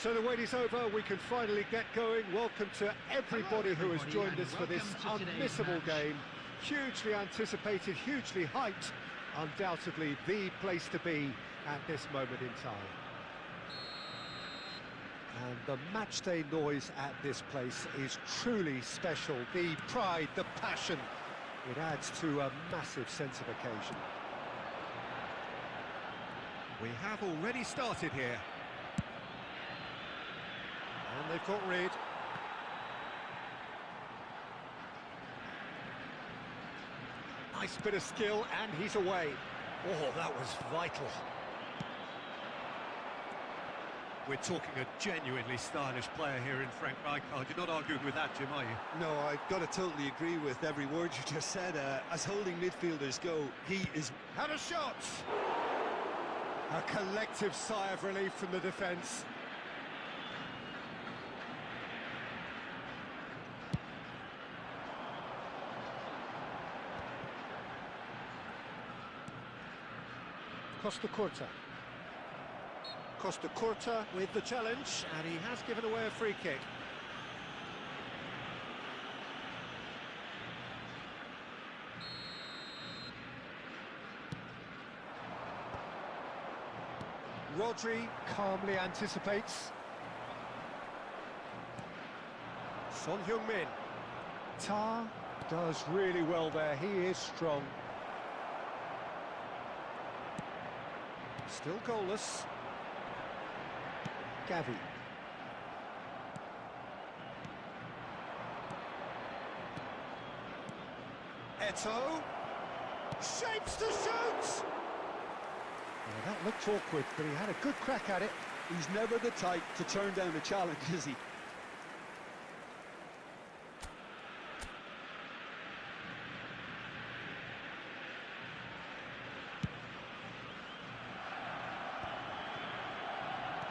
So the wait is over, we can finally get going. Welcome to everybody who has joined us for this unmissable game. Hugely anticipated, hugely hyped, undoubtedly the place to be at this moment in time. And the matchday noise at this place is truly special. The pride, the passion, it adds to a massive sense of occasion. We have already started here. And they've got rid. Nice bit of skill, and he's away. Oh, that was vital. We're talking a genuinely stylish player here in Frank Rijkaard. You're not arguing with that, Jim, are you? No, I've got to totally agree with every word you just said. As holding midfielders go, he is... Had a shot! A collective sigh of relief from the defence. Costa Curta. Costa Curta with the challenge, and he has given away a free kick. Rodri calmly anticipates. Son Heung-min. Ta does really well there, he is strong. Still goalless. Gavi. Eto'o. Shapes to shoot! Well, that looked awkward, but he had a good crack at it. He's never the type to turn down a challenge, is he?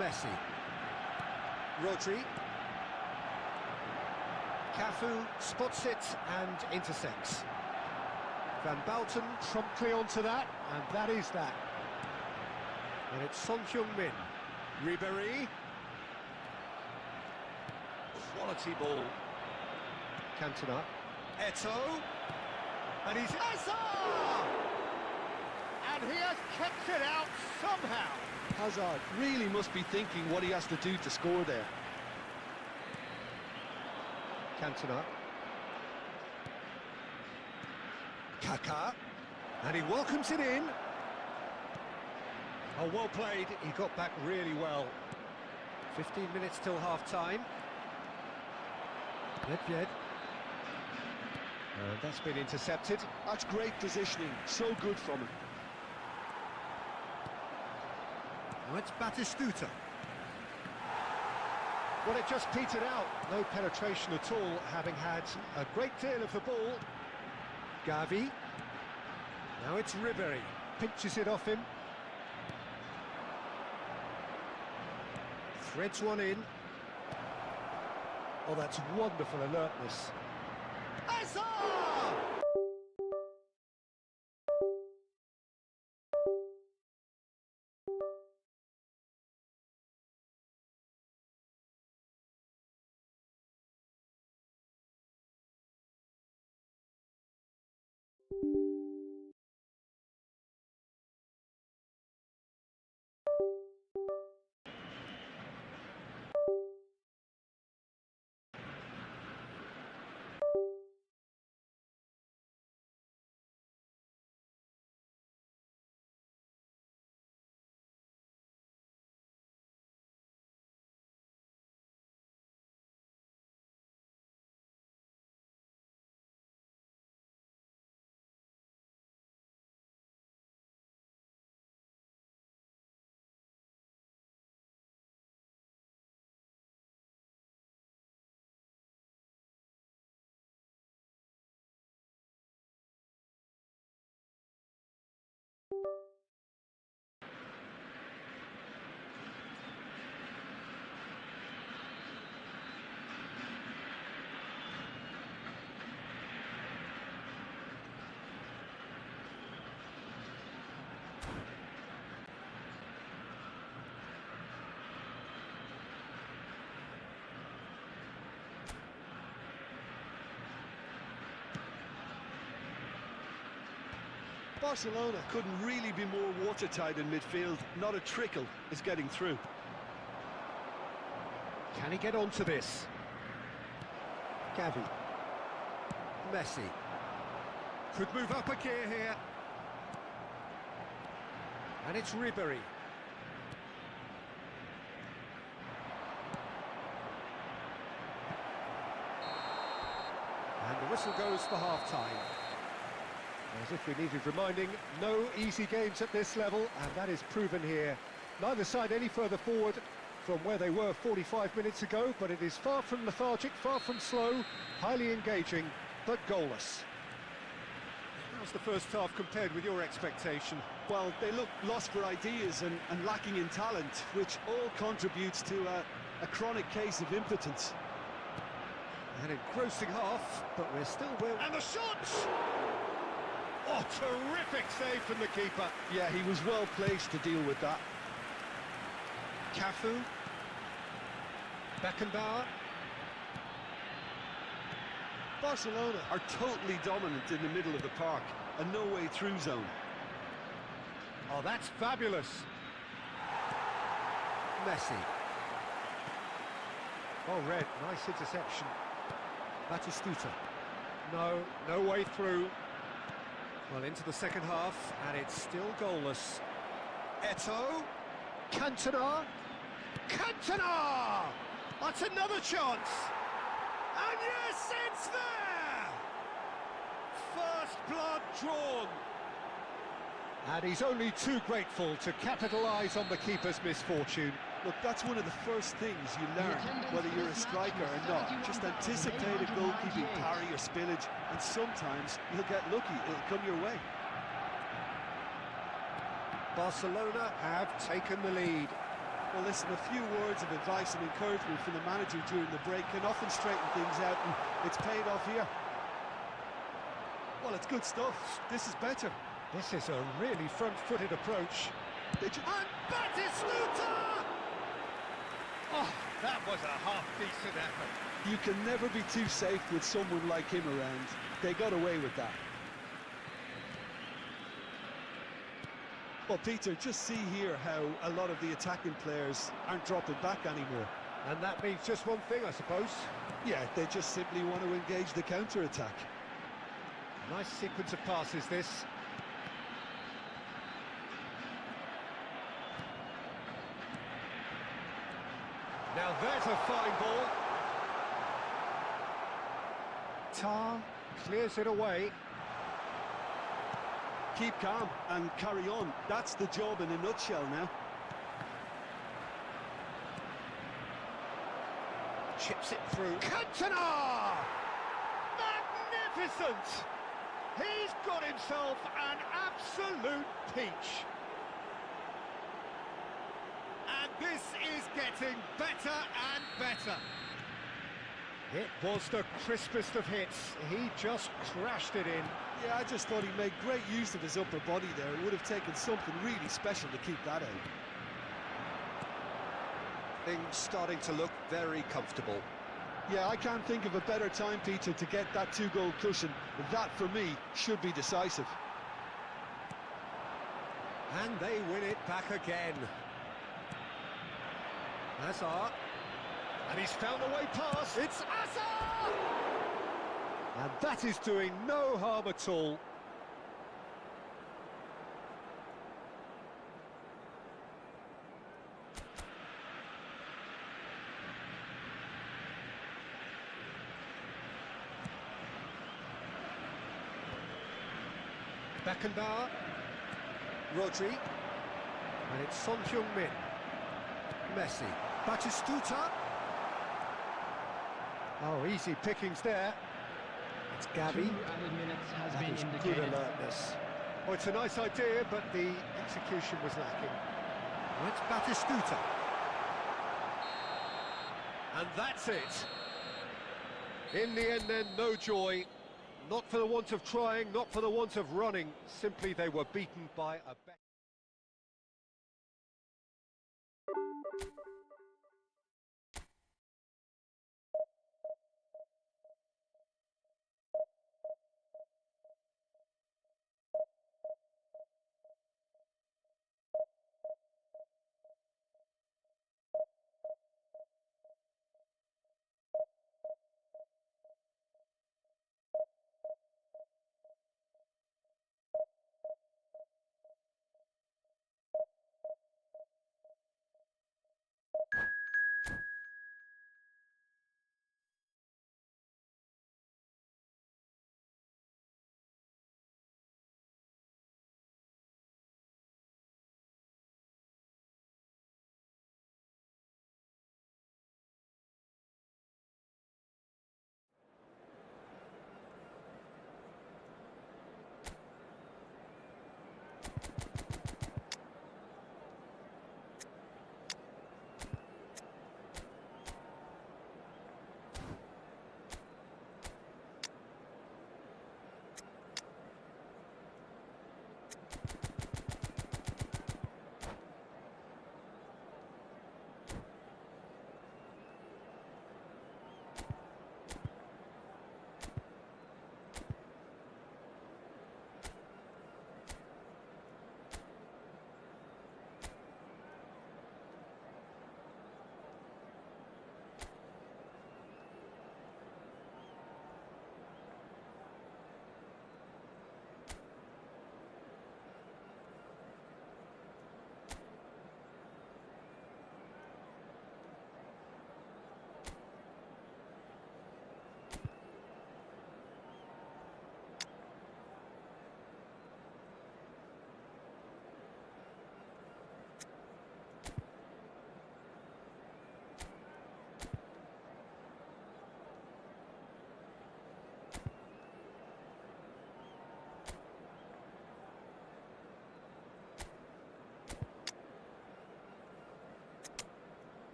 Messi. Rodri. Cafu spots it and intersects. Van Bouten promptly onto that, and that is that. And it's Son Heung-min. Ribéry. Quality ball. Cantona. Eto'o. And he's... Hazard! And he has kept it out somehow. Hazard really must be thinking what he has to do to score there. Cantona. Kaká. And he welcomes it in. Oh, well played. He got back really well. 15 minutes till half-time. Nedved. And that's been intercepted. That's great positioning. So good from him. Now it's Batistuta. Well, it just petered out. No penetration at all, having had a great deal of the ball. Gavi. Now it's Ribéry. Pinches it off him. Threads one in. Oh, that's wonderful alertness. Hazard! Barcelona couldn't really be more watertight in midfield. Not a trickle is getting through. Can he get onto this? Gavi. Messi. Could move up a gear here. And it's Ribery. And the whistle goes for half-time. As if we needed reminding, no easy games at this level, and that is proven here. Neither side any further forward from where they were 45 minutes ago, but it is far from lethargic, far from slow, highly engaging, but goalless. How's the first half compared with your expectation? Well, they look lost for ideas and lacking in talent, which all contributes to a chronic case of impotence. An engrossing half, but we're still where... And the shots! Oh, terrific save from the keeper. Yeah, he was well placed to deal with that. Cafu. Beckenbauer. Barcelona are totally dominant in the middle of the park, a no-way through zone. Oh, that's fabulous. Messi. Oh, Red, nice interception. Batistuta. No way through. Well, into the second half, and it's still goalless. Eto'o. Cantona. Cantona! That's another chance. And yes, it's there! First blood drawn. And he's only too grateful to capitalise on the keeper's misfortune. Look, that's one of the first things you learn, whether you're a striker or not. Just anticipate a goalkeeping parry or spillage, and sometimes you'll get lucky, it'll come your way. Barcelona have taken the lead. Well, listen, a few words of advice and encouragement from the manager during the break can often straighten things out, and it's paid off here. Well, it's good stuff. This is better. This is a really front-footed approach. And Batistuta! Oh, that was a half-decent effort. You can never be too safe with someone like him around. They got away with that. Well, Peter, just see here how a lot of the attacking players aren't dropping back anymore. And that means just one thing, I suppose. Yeah, they just simply want to engage the counter-attack. Nice sequence of passes, this. Now there's a fine ball. Tar clears it away. Keep calm and carry on. That's the job in a nutshell now. Chips it through. Cantona! Magnificent! He's got himself an absolute peach. And this is getting better and better. It was the crispest of hits. He just crashed it in. Yeah, I just thought he made great use of his upper body there. It would have taken something really special to keep that out. Things starting to look very comfortable. Yeah, I can't think of a better time, Peter, to get that two-goal cushion. That, for me, should be decisive. And they win it back again. Hazard. And he's found a way past. It's Hazard! And that is doing no harm at all. Beckenbauer. Rodri. And it's Son Heung-min. Messi. Batistuta. Oh, easy pickings there. It's Gavi. That is good alertness. Oh, it's a nice idea, but the execution was lacking. And it's Batistuta. And that's it. In the end then, no joy. Not for the want of trying, not for the want of running. Simply they were beaten by a better...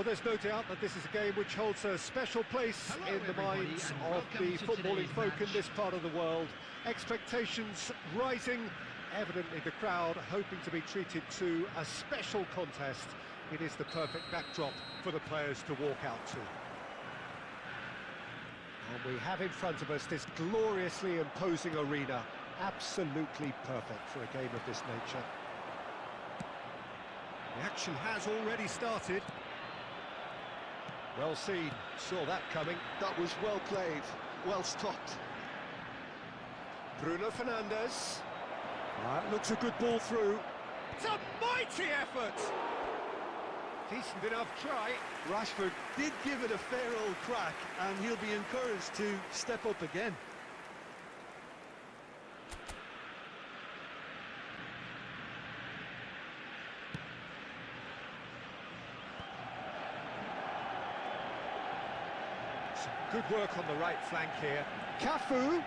Well, there's no doubt that this is a game which holds a special place in the minds of the footballing folk in this part of the world. Expectations rising, evidently the crowd hoping to be treated to a special contest. It is the perfect backdrop for the players to walk out to. And we have in front of us this gloriously imposing arena, absolutely perfect for a game of this nature. The action has already started. Well seen, saw that coming. That was well played, well stopped. Bruno Fernandes. That looks a good ball through. It's a mighty effort! Decent enough try. Rashford did give it a fair old crack, and he'll be encouraged to step up again. Good work on the right flank here. Cafu.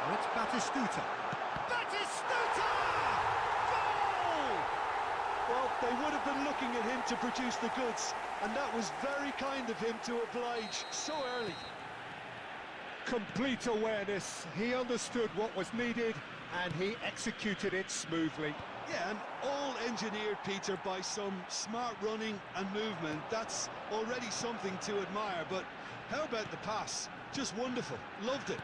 And it's Batistuta. Batistuta! Goal! Well, they would have been looking at him to produce the goods, and that was very kind of him to oblige so early. Complete awareness. He understood what was needed, and he executed it smoothly. Yeah, and all engineered, Peter, by some smart running and movement. That's already something to admire, but how about the pass? Just wonderful. Loved it.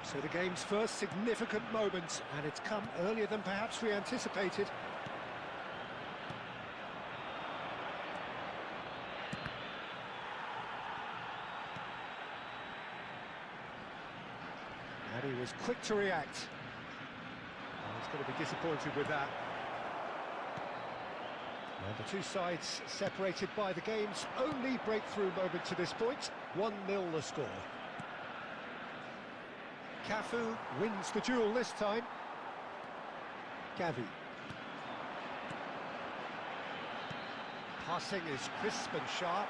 So the game's first significant moment, and it's come earlier than perhaps we anticipated. And he was quick to react. He's going to be disappointed with that. And the two sides separated by the game's only breakthrough moment to this point. 1-0 the score. Cafu wins the duel this time. Gavi. Passing is crisp and sharp.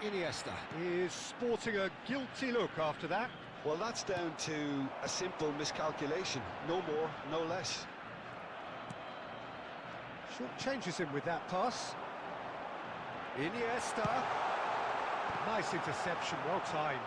Iniesta is sporting a guilty look after that. Well, that's down to a simple miscalculation. No more, no less. Short changes him with that pass. Iniesta. Nice interception, well timed.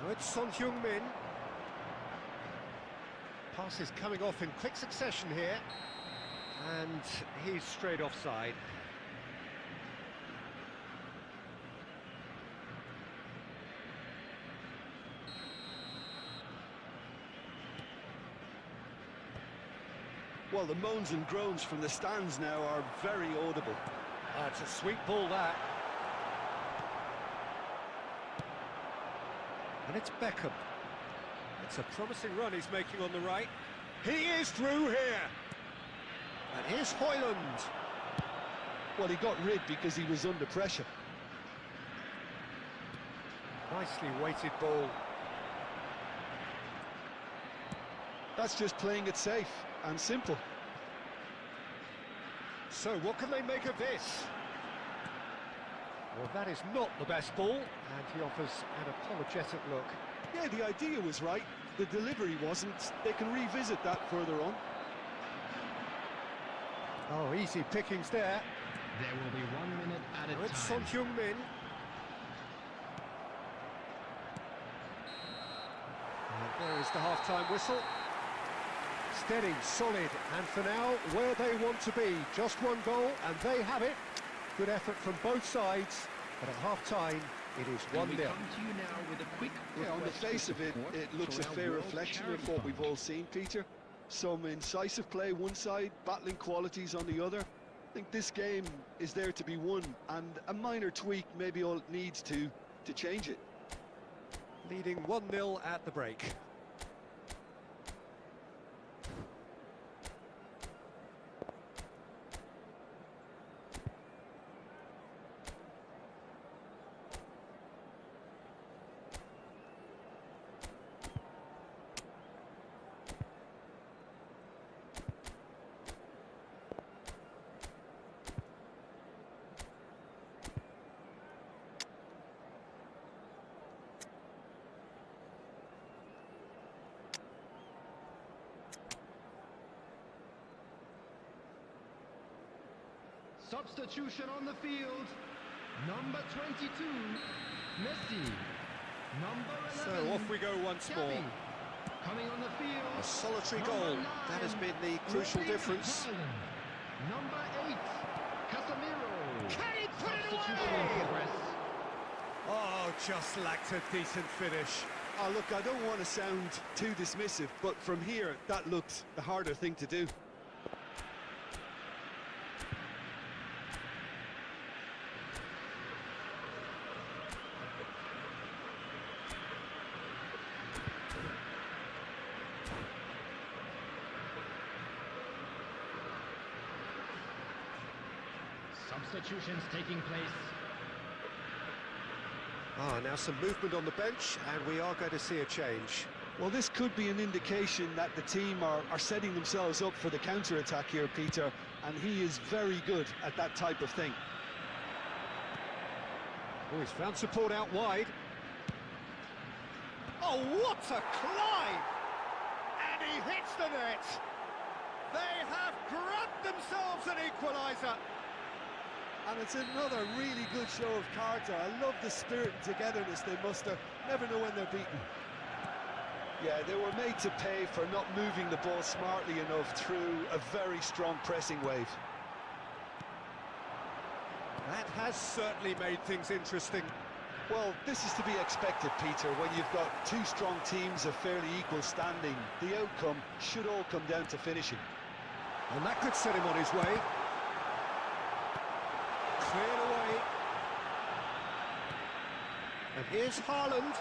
Now it's Son Heung-min. Pass is coming off in quick succession here. And he's straight offside. Well, the moans and groans from the stands now are very audible. It's a sweet ball, that. And it's Beckham. It's a promising run he's making on the right. He is through here. And here's Højlund. Well, he got rid because he was under pressure. Nicely weighted ball. That's just playing it safe and simple. So what can they make of this? Well, that is not the best ball, and he offers an apologetic look. Yeah, the idea was right. The delivery wasn't. They can revisit that further on. Oh, easy pickings there. There will be 1 minute at a time. It's Son Heung-min. There is the half-time whistle. Steady, solid, and for now, where they want to be. Just one goal, and they have it. Good effort from both sides, but at half-time, it is 1-0. We come to you now with a quick Yeah, on the face of it, it looks a fair reflection of what we've all seen, Peter. Some incisive play one side, battling qualities on the other. I think this game is there to be won, and a minor tweak maybe all it needs to change it. Leading 1-0 at the break. Substitution on the field. Number 22, Messi. Number 11. So off we go once more. Gavi. Coming on the field. A solitary Number goal. 9, That has been the crucial Rakib. difference. Number 8, Casemiro. Can he put it Substitution in away? progress. Oh, just lacked a decent finish. Oh, look, I don't want to sound too dismissive, but from here, that looked the harder thing to do. Substitutions taking place. Now some movement on the bench, and we are going to see a change. Well, this could be an indication that the team are setting themselves up for the counter-attack here, Peter, and he is very good at that type of thing. Oh, he's found support out wide. Oh, what a climb! And he hits the net. They have grabbed themselves an equaliser. And it's another really good show of character. I love the spirit and togetherness they muster. Never know when they're beaten. Yeah, they were made to pay for not moving the ball smartly enough through a very strong pressing wave. That has certainly made things interesting. Well, this is to be expected, Peter, when you've got two strong teams of fairly equal standing. The outcome should all come down to finishing. And that could set him on his way. Cleared away. And here's Haaland.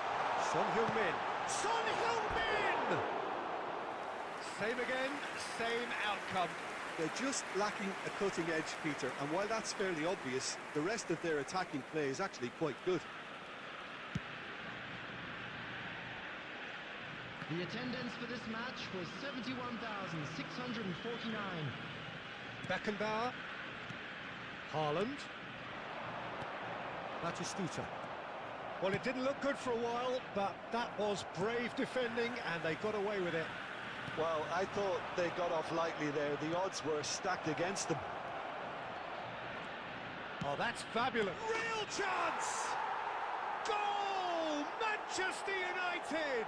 Son Heung-min. Son Heung-min! Same again, same outcome. They're just lacking a cutting edge, Peter, and while that's fairly obvious, the rest of their attacking play is actually quite good. The attendance for this match was 71,649. Beckenbauer. Haaland. Batistuta. Well, it didn't look good for a while, but that was brave defending, and they got away with it. Well, I thought they got off lightly there. The odds were stacked against them. Oh, that's fabulous. Real chance! Goal! Manchester United!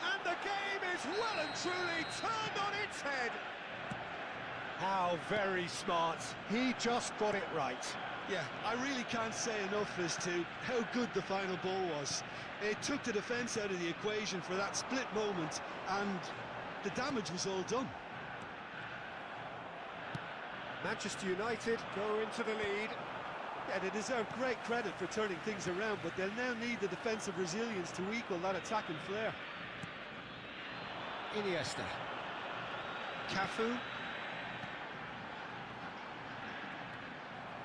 And the game is well and truly turned on its head. How very smart. He just got it right. Yeah, I really can't say enough as to how good the final ball was. It took the defence out of the equation for that split moment, and the damage was all done. Manchester United go into the lead. Yeah, they deserve great credit for turning things around, but they'll now need the defensive resilience to equal that attacking flair. Iniesta. Cafu.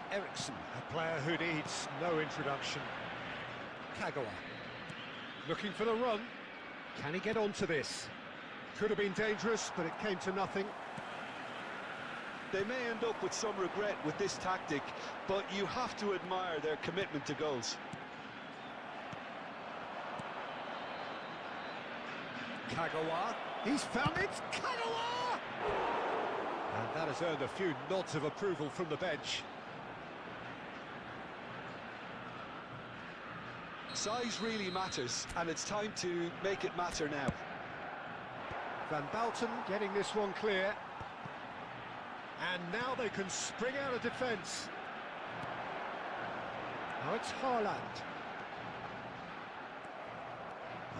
Eriksson, a player who needs no introduction. Kagawa. Looking for the run. Can he get onto this? Could have been dangerous, but it came to nothing. They may end up with some regret with this tactic, but you have to admire their commitment to goals. Kagawa. He's found it. Kagawa! And that has earned a few nods of approval from the bench. Size really matters, and it's time to make it matter now. Van Bouten getting this one clear. And now they can spring out of defence. Now it's Haaland.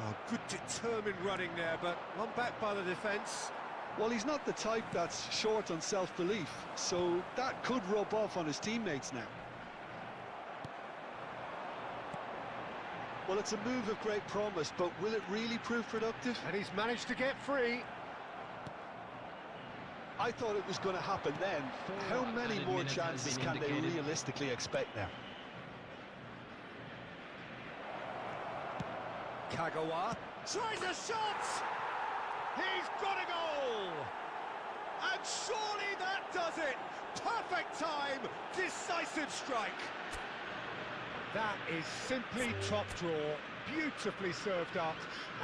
Oh, good determined running there, but one back by the defence. Well, he's not the type that's short on self-belief, so that could rub off on his teammates now. Well, it's a move of great promise, but will it really prove productive? And he's managed to get free. I thought it was going to happen then. How many more chances can they realistically expect now? Kagawa tries a shot! He's got a goal! And surely that does it! Perfect time, decisive strike! That is simply top draw, beautifully served up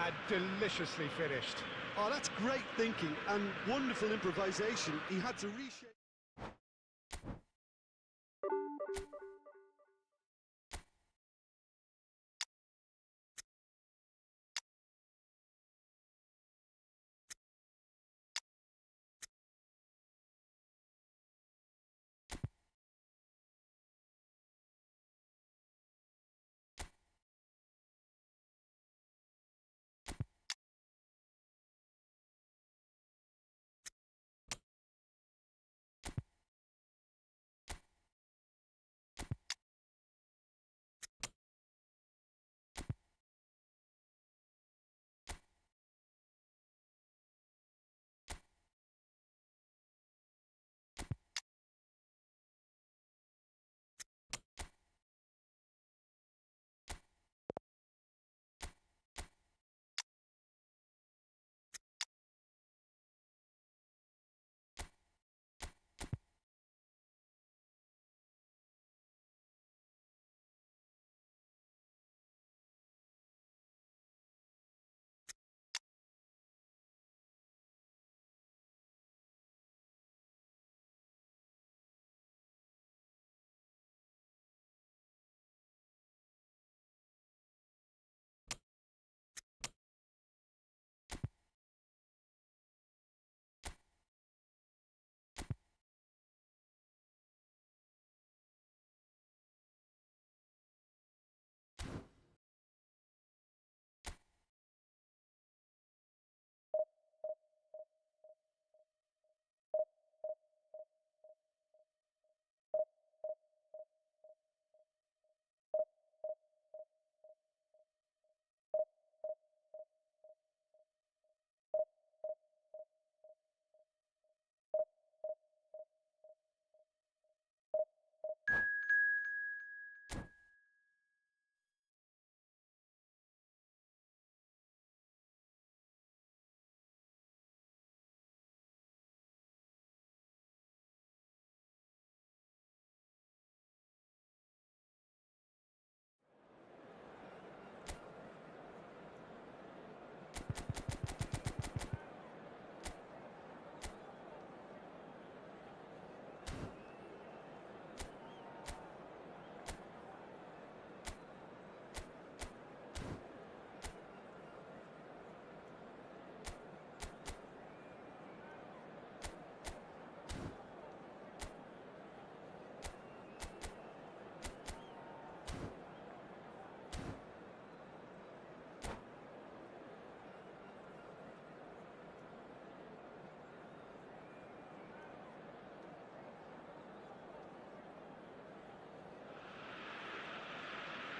and deliciously finished. Oh, that's great thinking and wonderful improvisation. He had to reshape...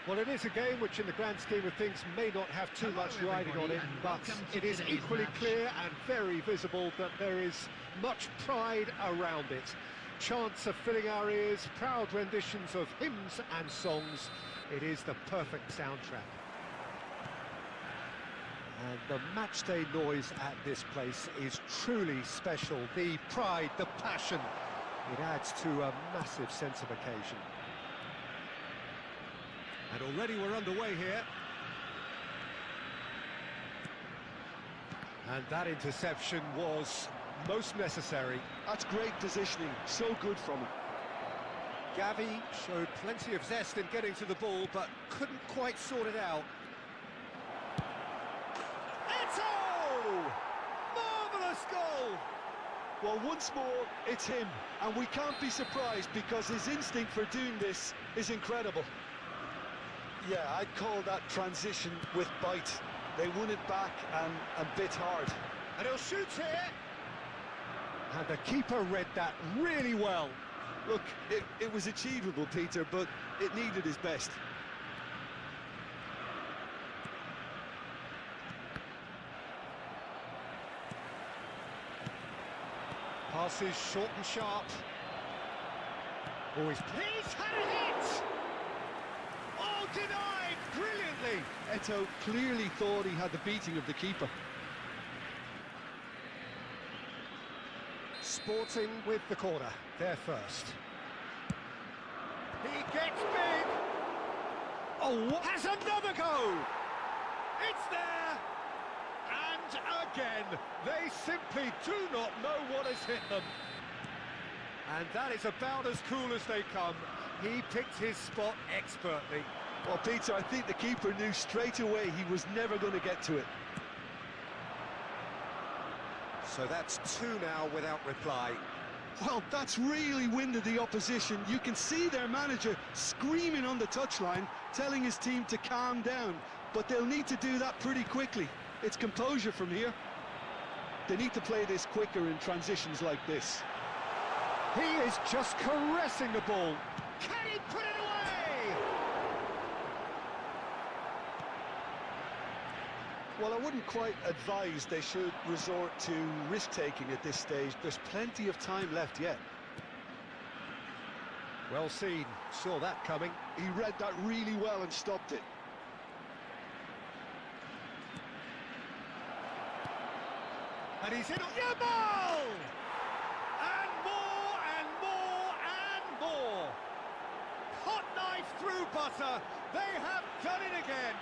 Well, it is a game which in the grand scheme of things may not have too much riding on it, but it is equally clear and very visible that there is much pride around it. Chants are filling our ears, proud renditions of hymns and songs. It is the perfect soundtrack. And the matchday noise at this place is truly special. The pride, the passion, it adds to a massive sense of occasion. And already we're underway here. And that interception was most necessary. That's great positioning, so good from him. Gavi showed plenty of zest in getting to the ball, but couldn't quite sort it out. Eto! Marvellous goal! Well, once more, it's him, and we can't be surprised because his instinct for doing this is incredible. Yeah, I'd call that transition with bite. They won it back and bit hard. And he'll shoot here! And the keeper read that really well. Look, it was achievable, Peter, but it needed his best. Passes short and sharp. Oh, he's had a hit! Oh, denied brilliantly! Eto clearly thought he had the beating of the keeper. Sporting with the corner, they're first. He gets big! Oh, what? Has another go! It's there! And again, they simply do not know what has hit them. And that is about as cool as they come. He picked his spot expertly. Well, Peter, I think the keeper knew straight away he was never going to get to it. So that's two now without reply. Well, that's really winded the opposition. You can see their manager screaming on the touchline, telling his team to calm down. But they'll need to do that pretty quickly. It's composure from here. They need to play this quicker in transitions like this. He is just caressing the ball. Can he put it away? Well, I wouldn't quite advise they should resort to risk-taking at this stage. There's plenty of time left yet. Well seen. Saw that coming. He read that really well and stopped it. And he's in. Yamal! And more and more and more. Hot knife through butter. They have done it again.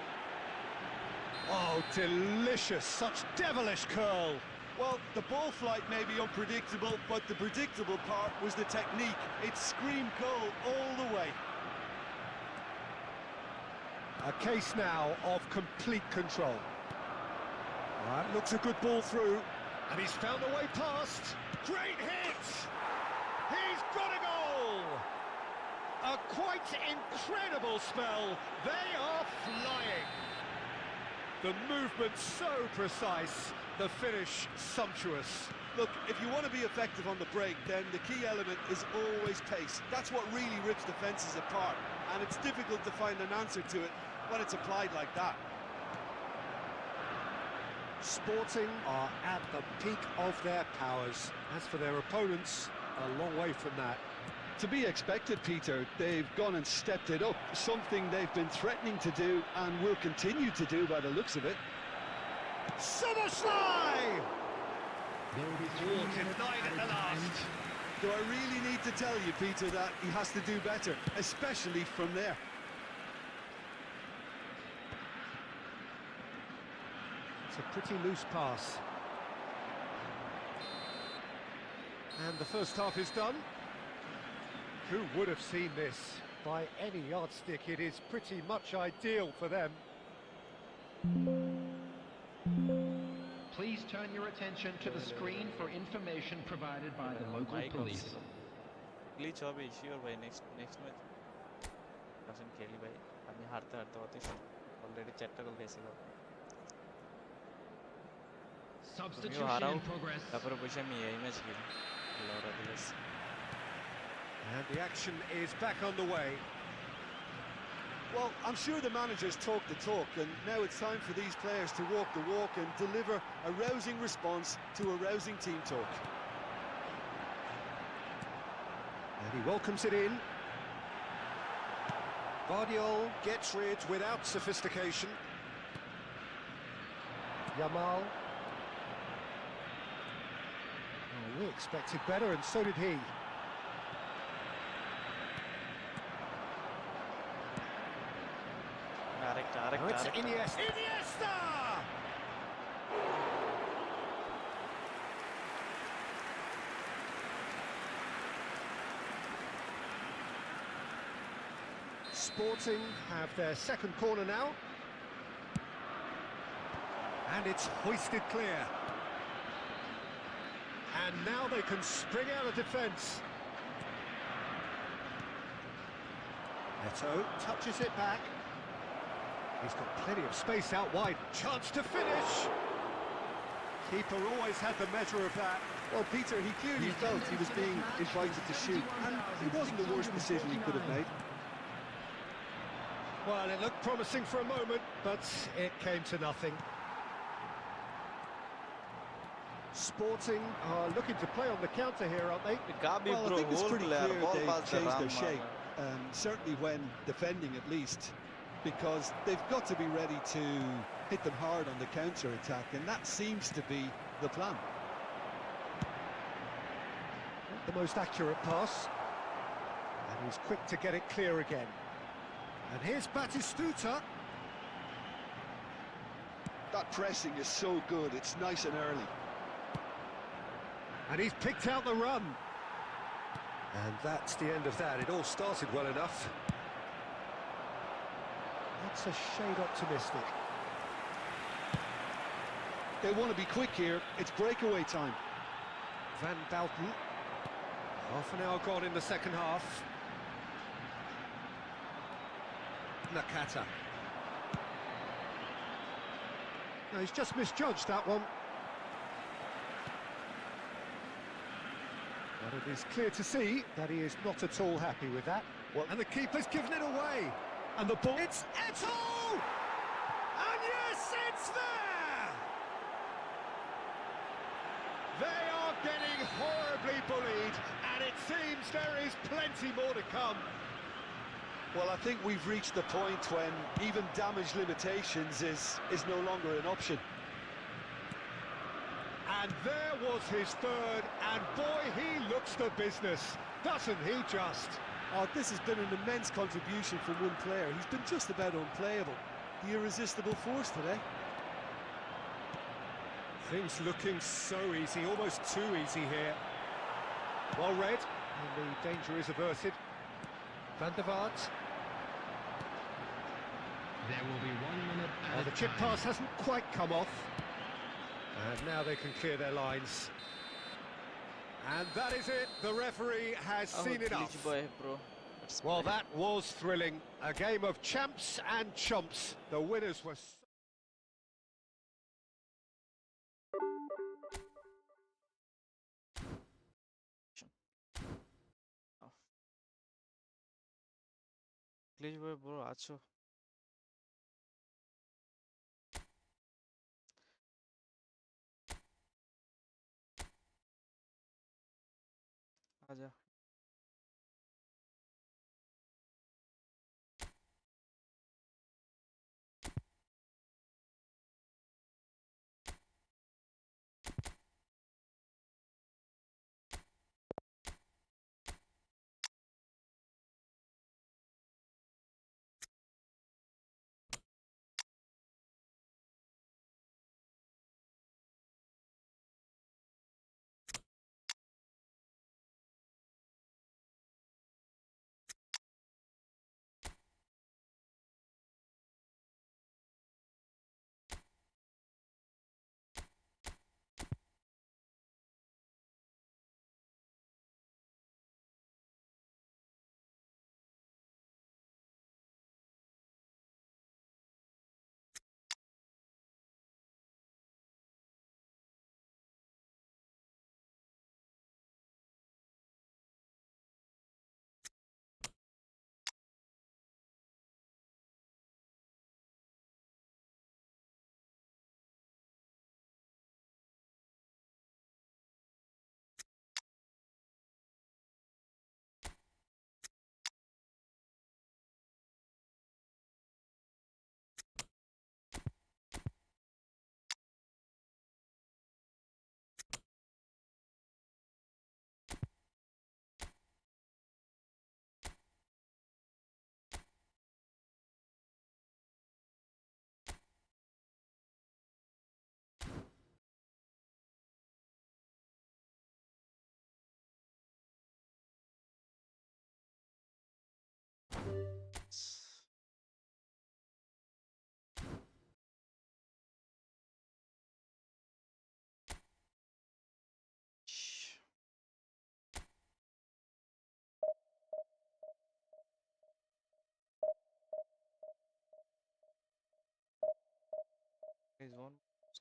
Oh, delicious. Such devilish curl. Well, the ball flight may be unpredictable, but the predictable part was the technique. It screamed goal all the way. A case now of complete control. That looks a good ball through. And he's found a way past. Great hit! He's got a goal! A quite incredible spell. They are flying. The movement so precise, the finish sumptuous. Look, if you want to be effective on the break, then the key element is always pace. That's what really rips defences apart, and it's difficult to find an answer to it when it's applied like that. Sporting are at the peak of their powers. As for their opponents, a long way from that. To be expected, Peter. They've gone and stepped it up, something they've been threatening to do and will continue to do by the looks of it. Summerslide! There will be 3 minutes denied at the last. Do I really need to tell you, Peter, that he has to do better, especially from there? It's a pretty loose pass. And the first half is done. Who would have seen this? By any yardstick, it is pretty much ideal for them. Please turn your attention to the screen for information provided by the local police. Glitch hobe issue by next match doesn't खेली भाई अभी हारते हारते होते already chapter को कैसे लो Substitution in progress. तापर position में यही मैच खेली लौरा दिलस And the action is back on the way. Well, I'm sure the managers talk the talk, and now it's time for these players to walk the walk and deliver a rousing response to a rousing team talk. And he welcomes it in. Guardiola gets rid without sophistication. Yamal. Oh, we expected better, and so did he. Now it's Iniesta. Iniesta! Sporting have their second corner now. And it's hoisted clear. And now they can spring out of defence. Neto touches it back. He's got plenty of space out wide. Chance to finish. Keeper always had the measure of that. Well, Peter, he clearly felt he was being invited to shoot, and it wasn't the worst decision he could have made. Well, it looked promising for a moment, but it came to nothing. Sporting are looking to play on the counter here, aren't they? Well, I think it's pretty clear they've changed their shape, certainly when defending at least, because they've got to be ready to hit them hard on the counter-attack, and that seems to be the plan. Not the most accurate pass, and he's quick to get it clear again. And here's Batistuta. That pressing is so good, it's nice and early. And he's picked out the run. And that's the end of that. It all started well enough. That's a shade optimistic. They want to be quick here. It's breakaway time. Van Dalton. Half an hour gone in the second half. Nakata. No, he's just misjudged that one. But it is clear to see that he is not at all happy with that. Well, and the keeper's given it away. And the ball... It's Eto'o! And yes, it's there! They are getting horribly bullied, and it seems there is plenty more to come. Well, I think we've reached the point when even damage limitations is no longer an option. And there was his third, and boy, he looks the business, doesn't he just? Oh, this has been an immense contribution from one player. He's been just about unplayable. The irresistible force today. Things looking so easy, almost too easy here. Well read, and the danger is averted. Van der Vaart. There will be 1 minute. Oh, the chip pass hasn't quite come off. And now they can clear their lines. And that is it. The referee has seen enough. Well, that was thrilling. A game of champs and chumps. The winners were... Glitch boy, bro, acho. आजा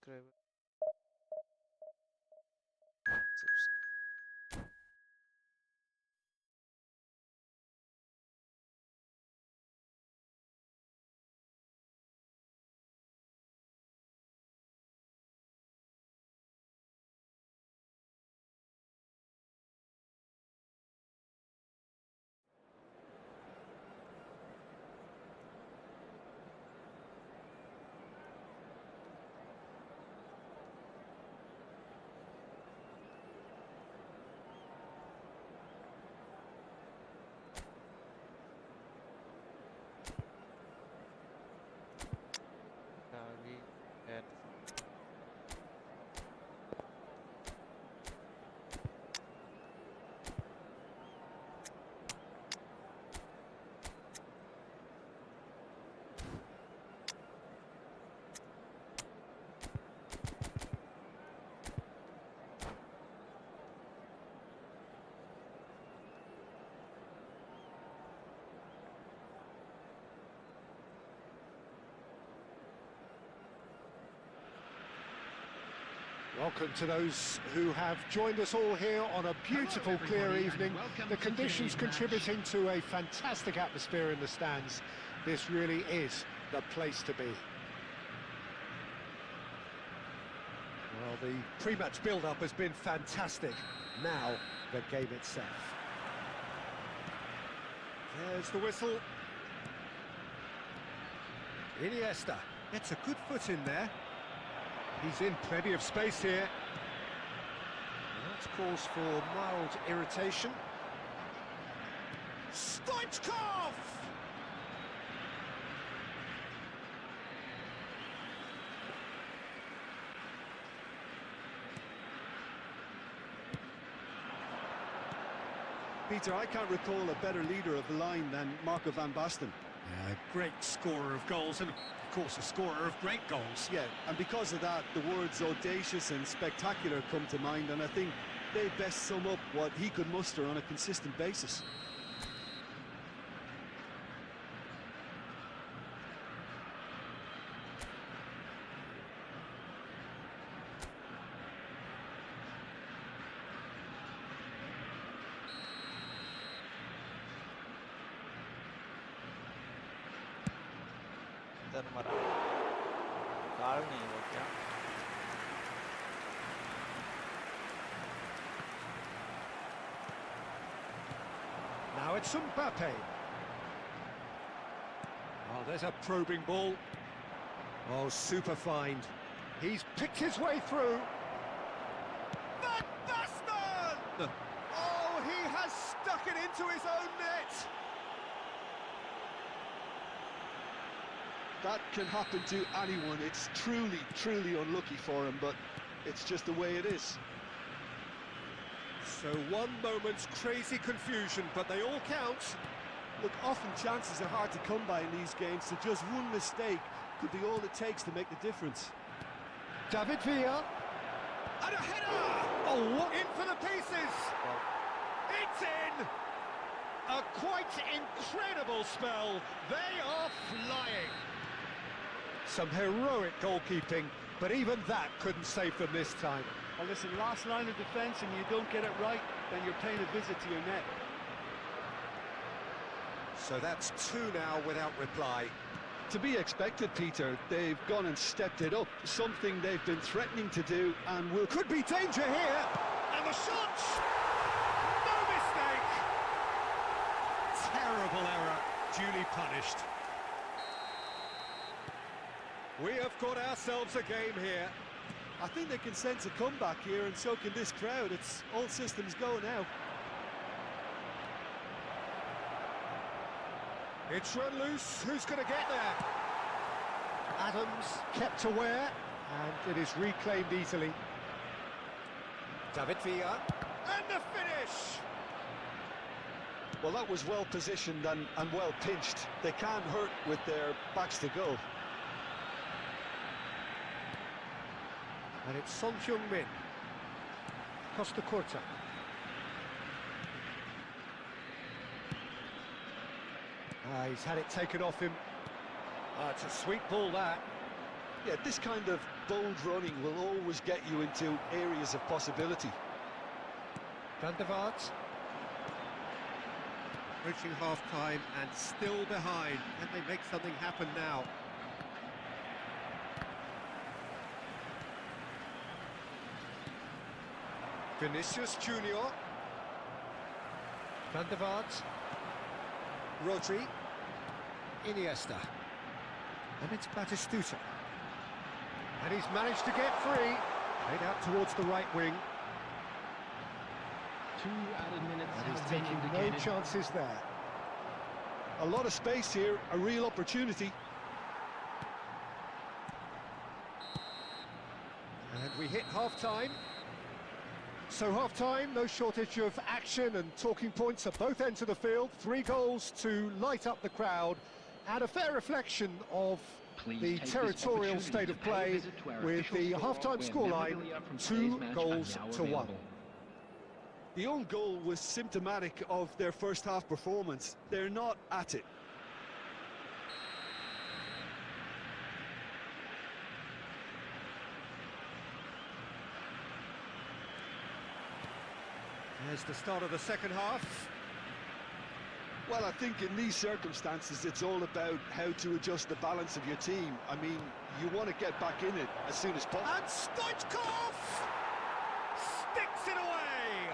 subscribe. At Welcome to those who have joined us all here on a beautiful, clear evening. The conditions contributing to a fantastic atmosphere in the stands. This really is the place to be. Well, the pre-match build-up has been fantastic. Now, the game itself. There's the whistle. Iniesta gets a good foot in there. He's in plenty of space here. That's cause for mild irritation. Stoichkov! Peter, I can't recall a better leader of the line than Marco van Basten. Great scorer of goals and, of course, a scorer of great goals. Yeah, and because of that, the words audacious and spectacular come to mind, and I think they best sum up what he could muster on a consistent basis. मरा car नहीं हो क्या Now it's Mbappe. Oh, there's a probing ball. Oh, super find. He's picked his way through. Van Basten! Oh, he has stuck it into his own net. That can happen to anyone. It's truly, truly unlucky for him, but it's just the way it is. So one moment's crazy confusion, but they all count. Look, often chances are hard to come by in these games, so just one mistake could be all it takes to make the difference. David Villa. And a header! Oh, in for the pieces! It's in! A quite incredible spell. They are flying. Some heroic goalkeeping, but even that couldn't save them this time. Well, listen, last line of defence and you don't get it right, then you're paying a visit to your net. So that's two now without reply. To be expected, Peter. They've gone and stepped it up, something they've been threatening to do, and will... Could be danger here, and the shot! No mistake! Terrible error, duly punished. We have got ourselves a game here. I think they can sense a comeback here, and so can this crowd. It's all systems go now. It's run loose. Who's going to get there? Adams kept aware, and it is reclaimed easily. David Villa. And the finish! Well, that was well positioned and well pinched. They can't hurt with their backs to goal. And it's Son Heung-min. Costa Curta. He's had it taken off him. It's a sweet ball, that. Yeah, this kind of bold running will always get you into areas of possibility. Van der Vaart. Approaching half-time and still behind. Can they make something happen now? Vinicius Junior. Van der Vaart. Rodri. Iniesta. And it's Batistuta. And he's managed to get free. Played out towards the right wing. 2 added minutes And he's have been taking indicated. no chances there. A lot of space here, a real opportunity. And we hit half-time. So half-time, no shortage of action and talking points at both ends of the field. 3 goals to light up the crowd, and a fair reflection of Please the take this territorial opportunity state to of pay a play, visit to our with official the store, half-time where scoreline memorabilia from 2 today's match are goals now to 1. available. The own goal was symptomatic of their first half performance. They're not at it. There's the start of the second half. Well, I think in these circumstances, it's all about how to adjust the balance of your team. I mean, you want to get back in it as soon as possible. And Stoichkov sticks it away.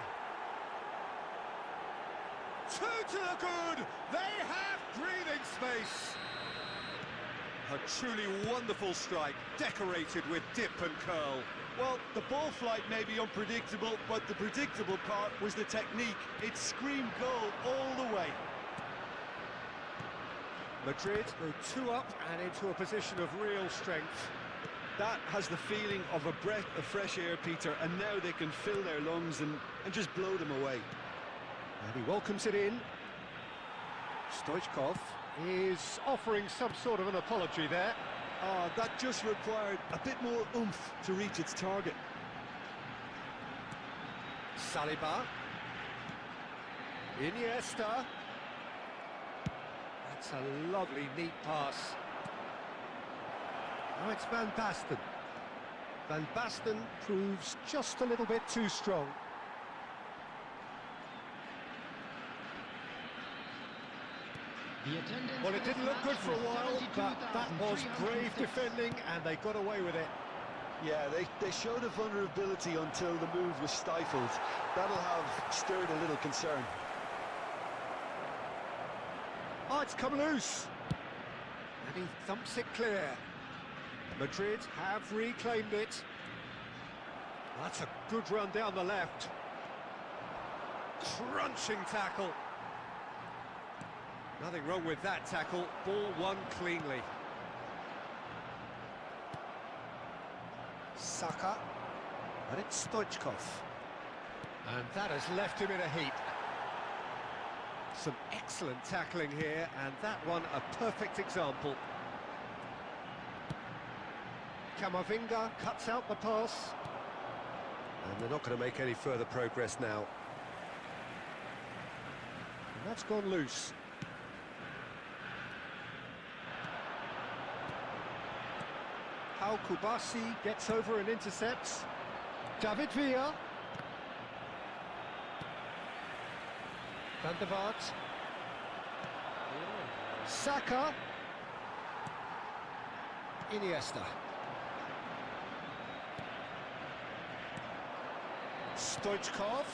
2 to the good. They have breathing space. A truly wonderful strike, decorated with dip and curl. Well, the ball flight may be unpredictable, but the predictable part was the technique. It screamed goal all the way. Madrid go 2 up and into a position of real strength. That has the feeling of a breath of fresh air, Peter, and now they can fill their lungs and just blow them away. And he welcomes it in. Stoichkov is offering some sort of an apology there. That just required a bit more oomph to reach its target. Saliba. Iniesta. That's a lovely, neat pass. Now it's Van Basten. Van Basten proves just a little bit too strong. Well, it didn't look good for a while, but that was brave defending, and they got away with it. Yeah, they showed a vulnerability until the move was stifled. That'll have stirred a little concern. Oh, it's come loose. And he thumps it clear. Madrid have reclaimed it. That's a good run down the left. Crunching tackle. Nothing wrong with that tackle. Ball won cleanly. Saka. And it's Stoichkov. And that has left him in a heap. Some excellent tackling here, and that one a perfect example. Camavinga cuts out the pass. And they're not going to make any further progress now. And that's gone loose. Pau Kubasi gets over and intercepts. David Villa. Van der Vaart. Saka. Iniesta. Stoichkov.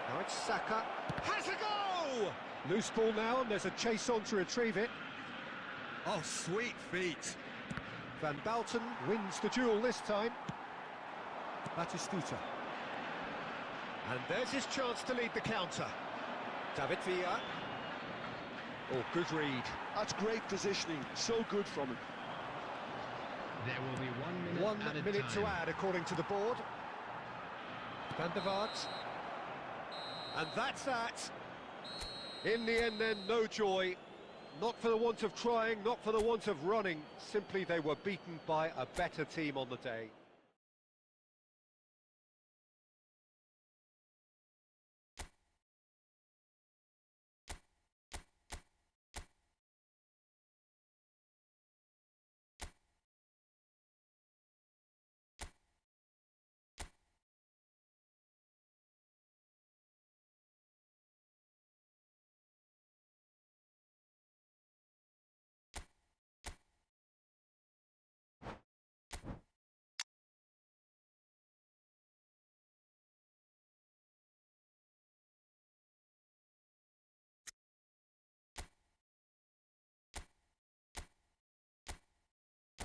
Now it's Saka. Has a go! Loose ball now, and there's a chase on to retrieve it. Oh, sweet feet. Van Balten wins the duel this time. Batistuta. And there's his chance to lead the counter. David Villa. Oh, good read. That's great positioning, so good from him. There will be 1 minute 1 added minute to time. add, according to the board. Van der Vaart. And that's that. In the end then, no joy. Not for the want of trying, not for the want of running. Simply they were beaten by a better team on the day.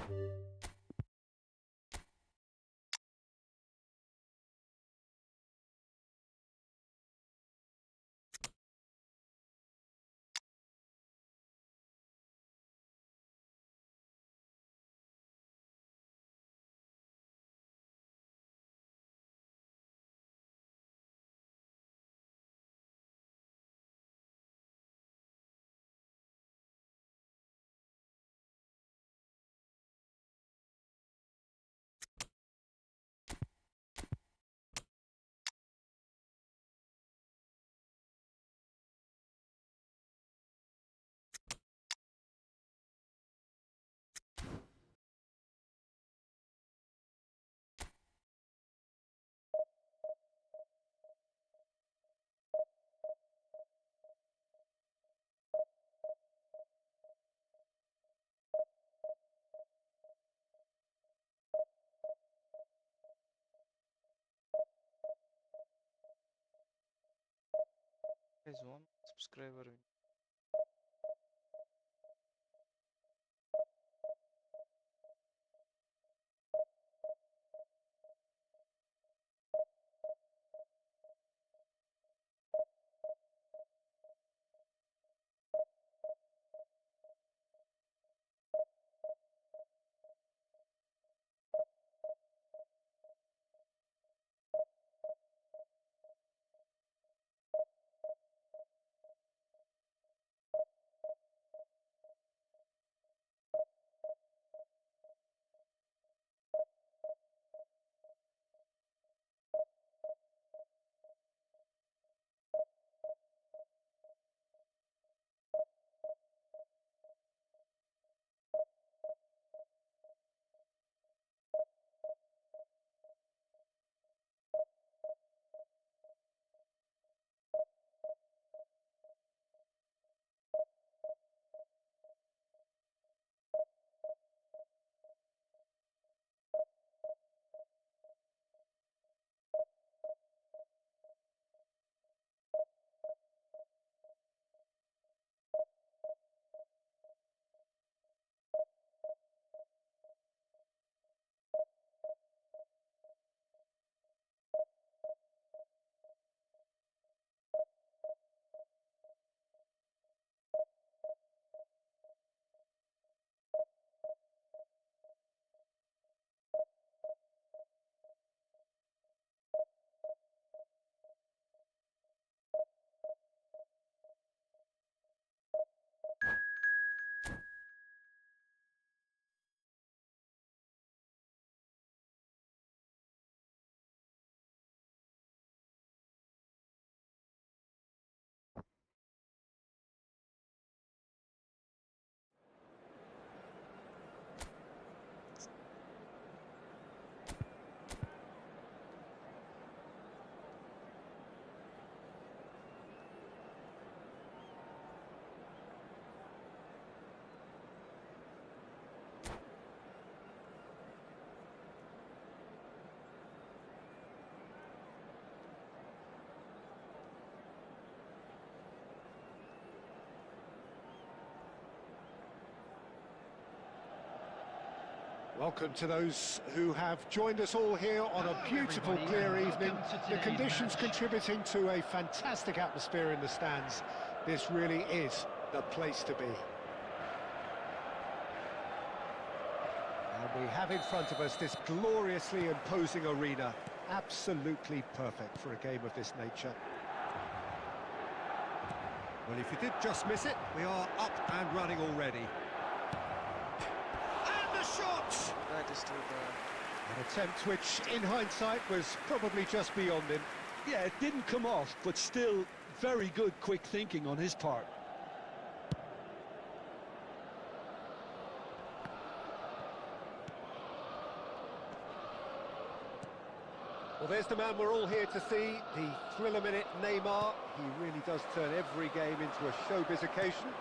Guys, one subscriber. Welcome to those who have joined us all here on a beautiful, clear evening. The conditions contributing to a fantastic atmosphere in the stands. This really is the place to be. And we have in front of us this gloriously imposing arena. Absolutely perfect for a game of this nature. Well, if you did just miss it, we are up and running already. And the shot! That is too bad. An attempt which, in hindsight, was probably just beyond him. Yeah, it didn't come off, but still very good quick thinking on his part. Well, there's the man we're all here to see, the thriller-minute Neymar. He really does turn every game into a showbiz occasion.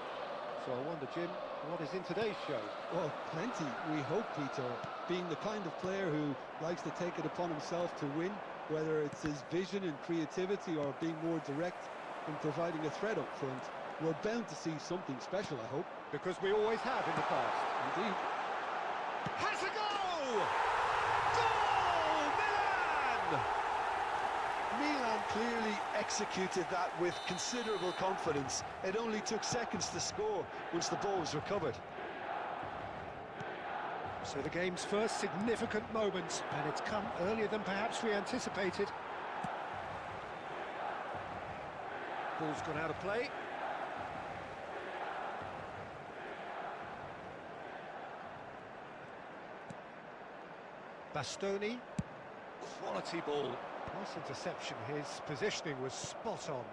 So I wonder, Jim, what is in today's show? Well, plenty, we hope, Peter. Being the kind of player who likes to take it upon himself to win, whether it's his vision and creativity or being more direct in providing a threat up front, we're bound to see something special, I hope. Because we always have in the past. Indeed. Has a goal! Goal! Milan! Milan clearly executed that with considerable confidence. It only took seconds to score once the ball was recovered. So the game's first significant moment, and it's come earlier than perhaps we anticipated. Ball's gone out of play. Bastoni. Quality ball. Nice interception. His positioning was spot on.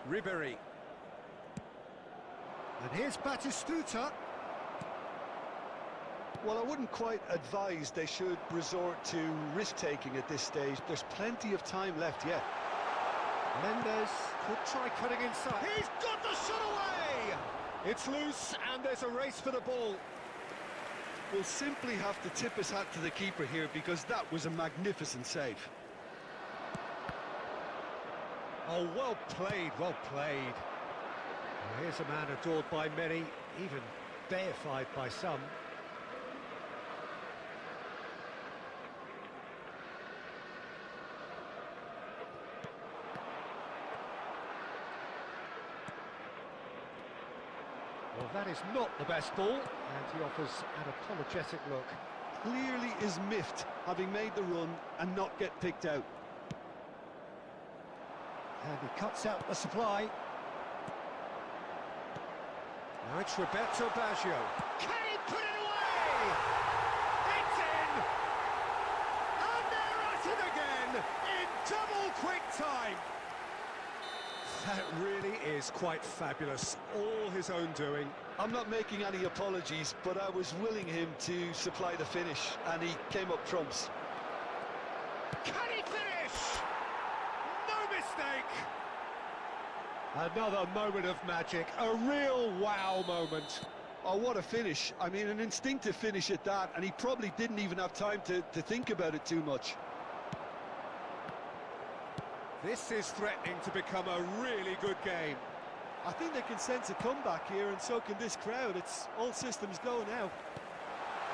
Ribery. And here's Batistuta. Well, I wouldn't quite advise they should resort to risk-taking at this stage. There's plenty of time left yet. Mendes could try cutting inside. He's got the shot away! It's loose, and there's a race for the ball. We'll simply have to tip his hat to the keeper here, because that was a magnificent save. Oh, well played, well played. Well, here's a man adored by many, even deified by some. Well, that is not the best ball, and he offers an apologetic look. Clearly is miffed, having made the run and not get picked out. And he cuts out the supply. Now it's Roberto Baggio. Can he put it away? It's in! And they're at it again, in double quick time. That really is quite fabulous, all his own doing. I'm not making any apologies, but I was willing him to supply the finish, and he came up trumps. Can he finish? No mistake! Another moment of magic, a real wow moment. Oh, what a finish. I mean, an instinctive finish at that, and he probably didn't even have time to think about it too much. This is threatening to become a really good game. I think they can sense a comeback here, and so can this crowd. It's all systems go now.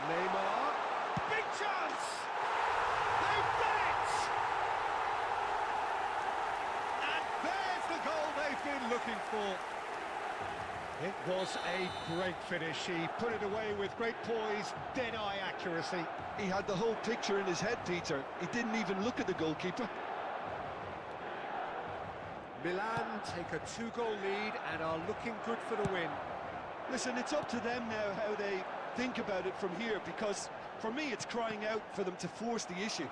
Neymar, big chance! They've done it! And there's the goal they've been looking for. It was a great finish. He put it away with great poise, dead-eye accuracy. He had the whole picture in his head, Peter. He didn't even look at the goalkeeper. Milan take a 2-goal lead and are looking good for the win. Listen, it's up to them now how they think about it from here, because for me it's crying out for them to force the issue.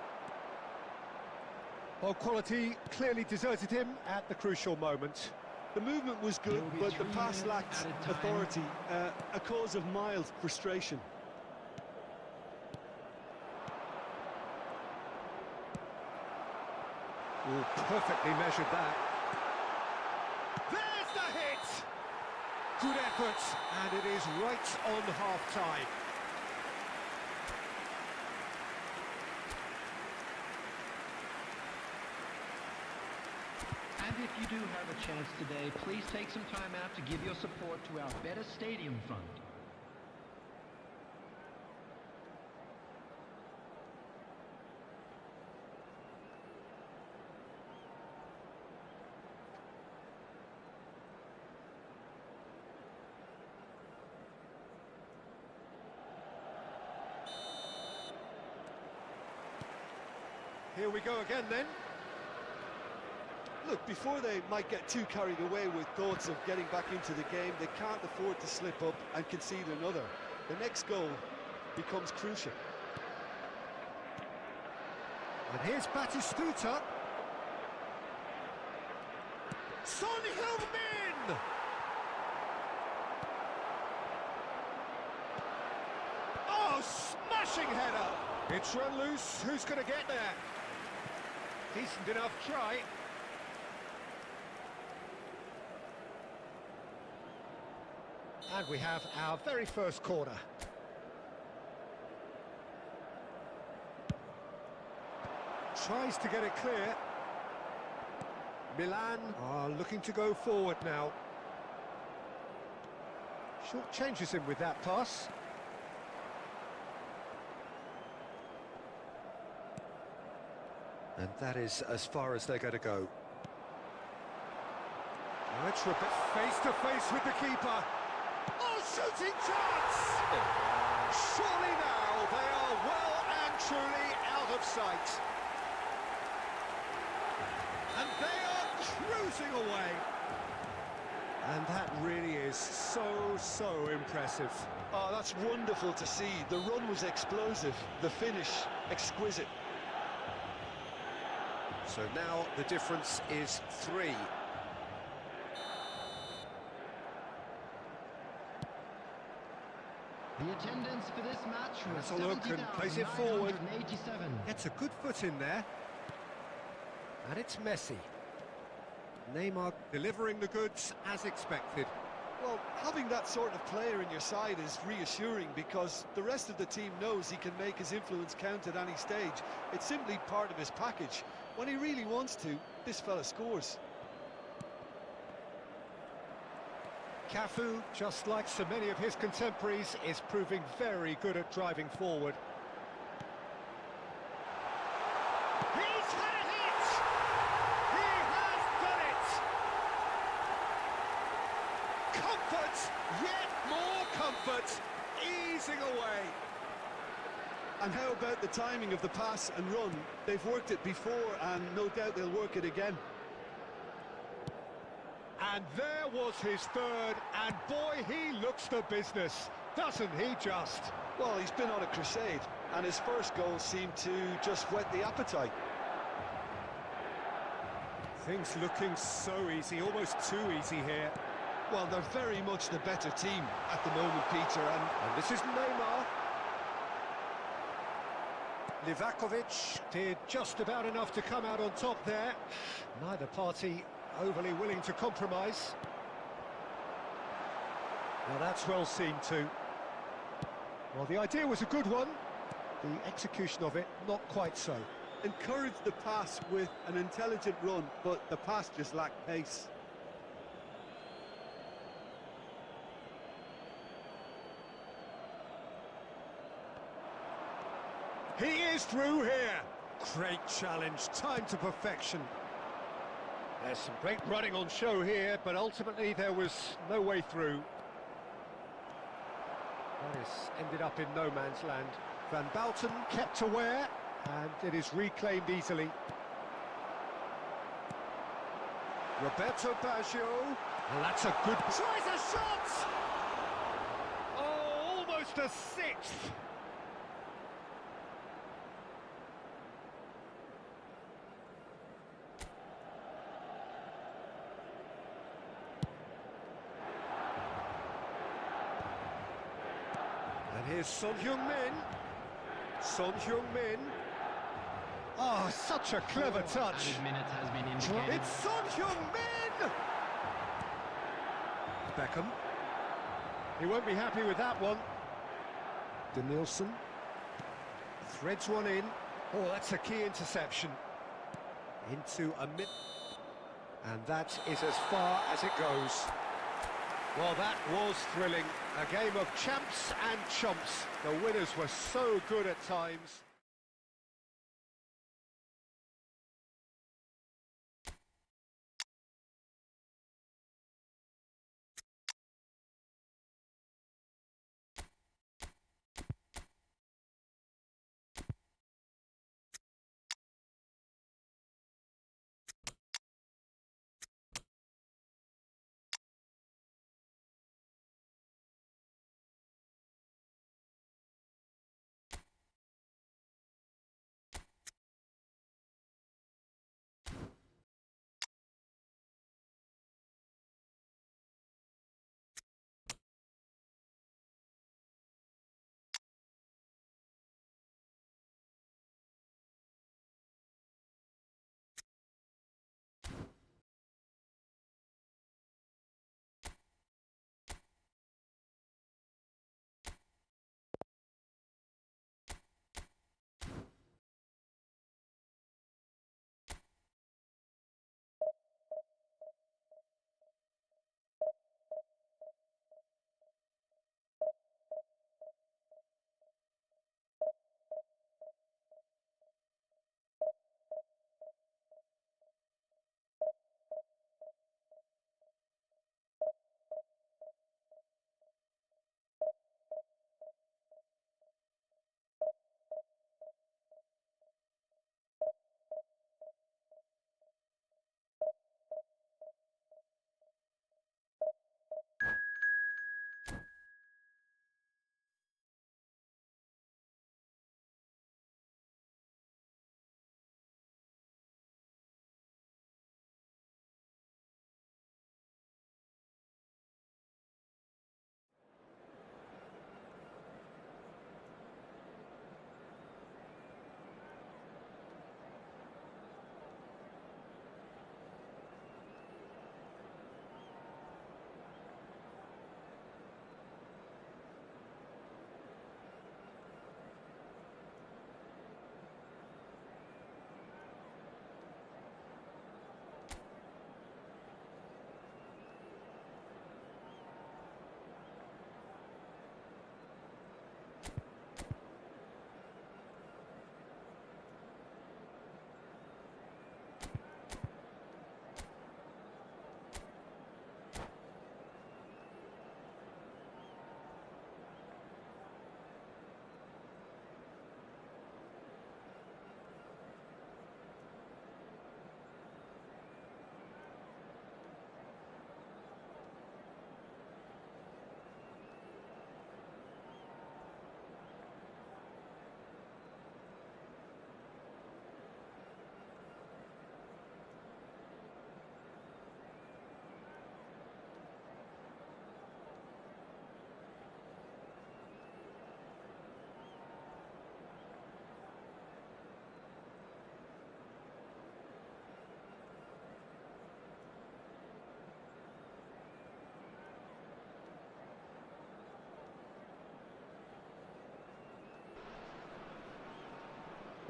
Well, quality clearly deserted him at the crucial moment. The movement was good, but the pass lacked authority, a cause of mild frustration. Oh, perfectly measured that. There's the hit! Good effort, and it is right on half-time. And if you do have a chance today, please take some time out to give your support to our Better Stadium Fund. Here we go again then. Look, before they might get too carried away with thoughts of getting back into the game, they can't afford to slip up and concede another. The next goal becomes crucial. And here's Batistuta. Son Heung-min! Oh, smashing header! It's run loose, who's going to get there? Decent enough try. And we have our very first corner. Tries to get it clear. Milan are looking to go forward now. Short changes him with that pass. And that is as far as they're going to go. Now it's face to face with the keeper. Oh, shooting chance! Surely now they are well and truly out of sight. And they are cruising away. And that really is so impressive. Oh, that's wonderful to see. The run was explosive, the finish exquisite. So now the difference is 3. The attendance for this match was That's a look and plays it forward. 70,987. Gets a good foot in there. And it's Messi. Neymar delivering the goods as expected. Well, having that sort of player in your side is reassuring because the rest of the team knows he can make his influence count at any stage. It's simply part of his package. When he really wants to, this fella scores. Cafu, just like so many of his contemporaries, is proving very good at driving forward. He's had it! He has done it! Comfort, yet more comfort, easing away. And how about the timing of the pass and run? They've worked it before and no doubt they'll work it again. And there was his third, and boy, he looks the business, doesn't he just? Well, he's been on a crusade, and his first goal seemed to just whet the appetite. Things looking so easy, almost too easy here. Well, they're very much the better team at the moment, Peter, And this is Neymar. Livakovic did just about enough to come out on top there. Neither party overly willing to compromise. Now that's well seen too. Well, the idea was a good one. The execution of it, not quite so. encouraged the pass with an intelligent run, but the pass just lacked pace. He is through here. Great challenge, time to perfection. There's some great running on show here, but ultimately there was no way through. That is ended up in no man's land. Van Bouten kept aware, and it is reclaimed easily. Roberto Baggio, and that's a good... Tries a shot! Oh, almost a sixth! And here's Son Heung-min. Son Heung-min. Oh, such a clever touch. Added minutes has been indicated. It's Son Heung-min! Beckham. He won't be happy with that one. Denilson. Threads one in. Oh, that's a key interception. Into a mid... And that is as far as it goes. Well, that was thrilling. A game of champs and chumps. The winners were so good at times.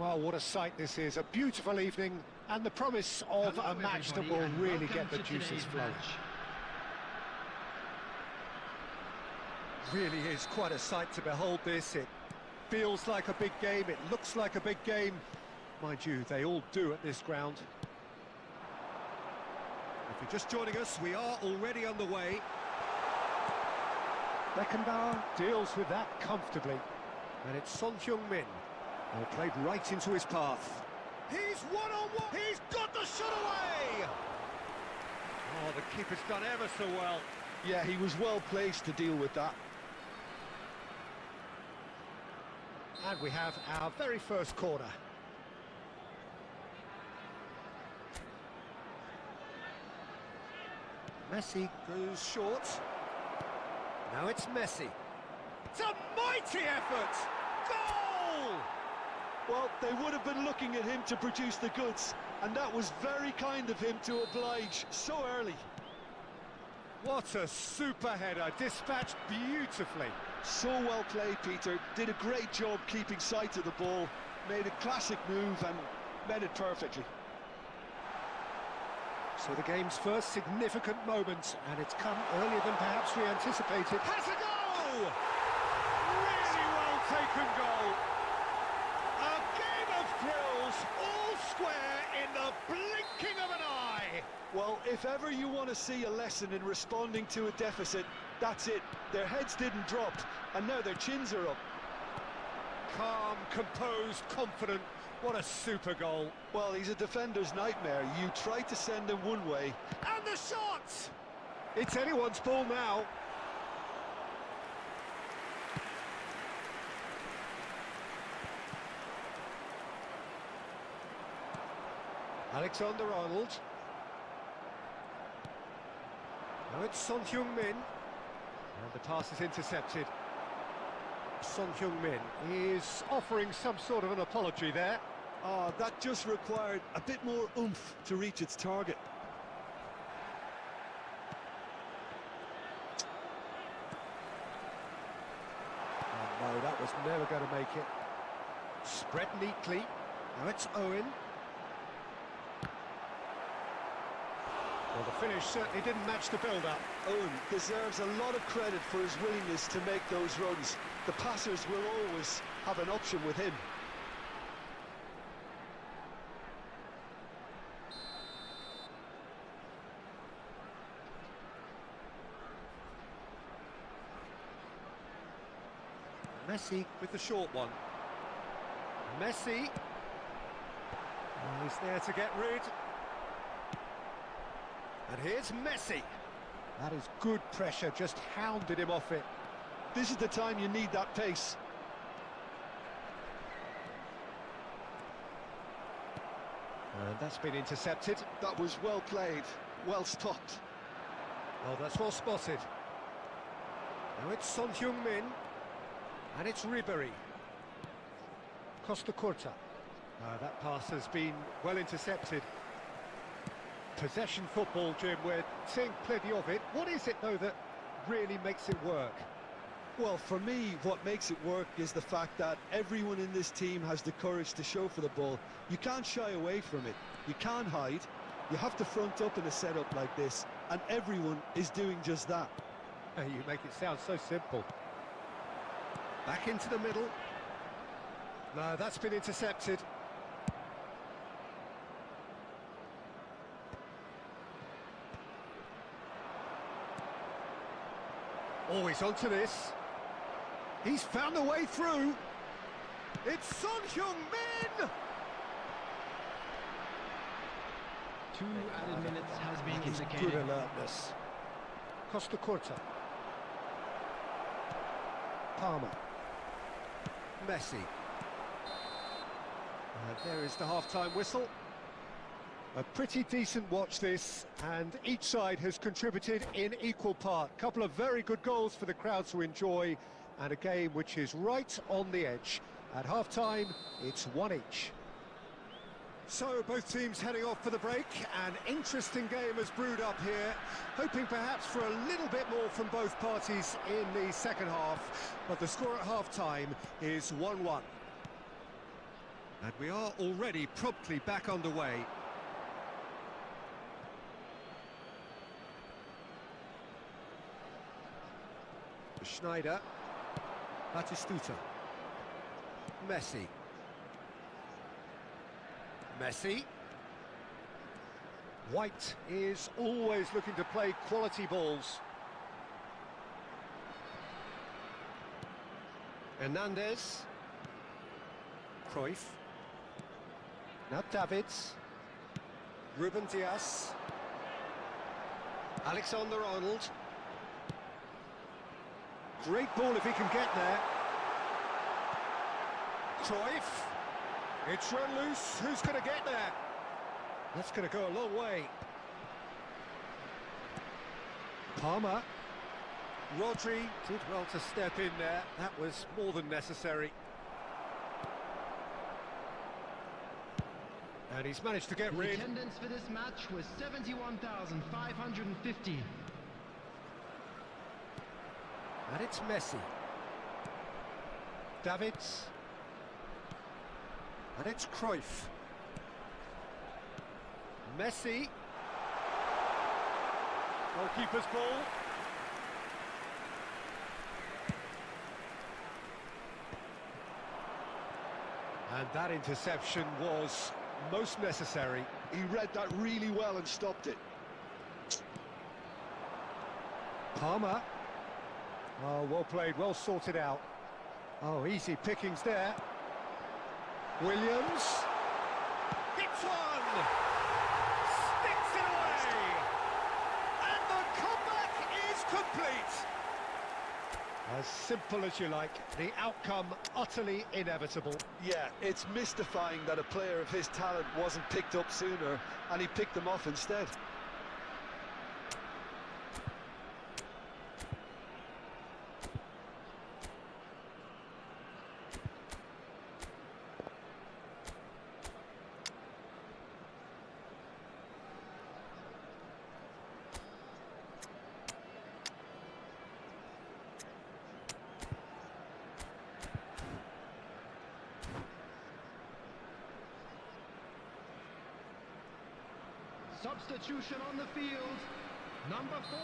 Well, what a sight this is, a beautiful evening, and the promise of Hello, a match that everybody, will and really welcome get the to juices today's flowing. match. Really is quite a sight to behold this. It feels like a big game, it looks like a big game. Mind you, they all do at this ground. If you're just joining us, we are already underway. Beckenbauer deals with that comfortably. And it's Son Heung-min. Played right into his path. He's one-on-one! He's got the shot away! Oh, the keeper's done ever so well. Yeah, he was well placed to deal with that. And we have our very first corner. Messi goes short. Now it's Messi. It's a mighty effort! Goal! Well, they would have been looking at him to produce the goods, and that was very kind of him to oblige so early. What a super header, dispatched beautifully. So well played, Peter. Did a great job keeping sight of the ball, made a classic move and met it perfectly. So the game's first significant moment, and it's come earlier than perhaps we anticipated. Has a goal! Really well taken goal. A game of thrills, all square in the blinking of an eye. Well, if ever you want to see a lesson in responding to a deficit, that's it. Their heads didn't drop, and now their chins are up. Calm, composed, confident. What a super goal. Well, he's a defender's nightmare. You try to send him one way. And the shot! It's anyone's ball now. Alexander-Arnold. Now it's Son Heung-min. And the pass is intercepted. Son Heung-min is offering some sort of an apology there. Oh, that just required a bit more oomph to reach its target. Oh, no, that was never going to make it. Spread neatly. Now it's Owen. Well, the finish certainly didn't match the build-up. Owen deserves a lot of credit for his willingness to make those runs. The passers will always have an option with him. Messi with the short one. Messi. Oh, he's there to get rid. And here's Messi. That is good pressure, just hounded him off it. This is the time you need that pace. And that's been intercepted. That was well played, well stopped. Well, that's well spotted. Now it's Son Heung-min. And it's Ribery. Costa Curta. That pass has been well intercepted. Possession football, Jim, we're seeing plenty of it. What is it, though, that really makes it work? Well, for me, what makes it work is the fact that everyone in this team has the courage to show for the ball. You can't shy away from it. You can't hide. You have to front up in a setup like this, and everyone is doing just that. You make it sound so simple. Back into the middle. No, that's been intercepted. Always onto this. He's found a way through. It's Son Heung-min! 2 added minutes has been Good indicated. alertness. Costa Curta. Palmer. Messi. There is the half-time whistle. A pretty decent watch this, and each side has contributed in equal part. Couple of very good goals for the crowd to enjoy, and a game which is right on the edge. At half-time, it's 1 each. So, both teams heading off for the break. An interesting game has brewed up here, hoping perhaps for a little bit more from both parties in the second half, but the score at half-time is 1-1. And we are already promptly back underway. Schneider. Batistuta. Messi. Messi. White is always looking to play quality balls. Hernandez. Cruyff. Now Davids. Ruben Diaz. Alexander-Arnold. Great ball if he can get there. Cruyff. It's run loose. Who's going to get there? That's going to go a long way. Palmer. Rodri did well to step in there. That was more than necessary. And he's managed to get The rid. attendance for this match was 71,550. And it's Messi. Davids. And it's Cruyff. Messi. Goalkeeper's ball. And that interception was most necessary. He read that really well and stopped it. Palmer. Oh, well played, well sorted out. Oh, easy pickings there. Williams. Hits one! Sticks it away! And the comeback is complete! As simple as you like, the outcome utterly inevitable. Yeah, it's mystifying that a player of his talent wasn't picked up sooner, and he picked them off instead. Substitution on the field. Number 4,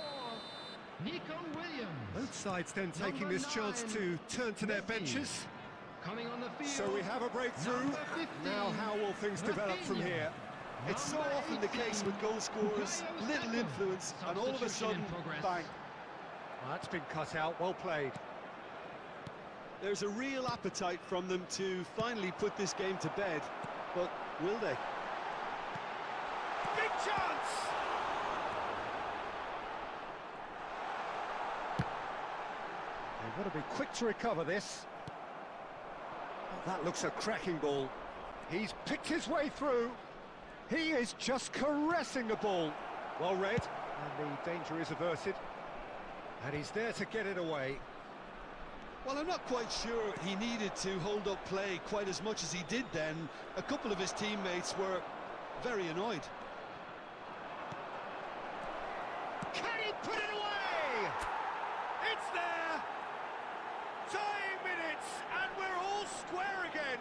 Nico Williams. Both sides then taking Number this chance 9, to turn to their Messi. benches. Coming on the field. So we have a breakthrough. Number 15, Now how will things develop from Rafinha. here? It's so Number often the case 18, with goal scorers, Bukayo little Saka. influence, and all of a Substitution sudden, in progress. bang. Well, that's been cut out, well played. There's a real appetite from them to finally put this game to bed, but will they? Big chance! They've got to be quick to recover this. Oh, that looks a cracking ball. He's picked his way through. He is just caressing the ball. Well read, and the danger is averted. And he's there to get it away. Well, I'm not quite sure he needed to hold up play quite as much as he did then. A couple of his teammates were very annoyed. Can he put it away? It's there! Dying minutes, and we're all square again.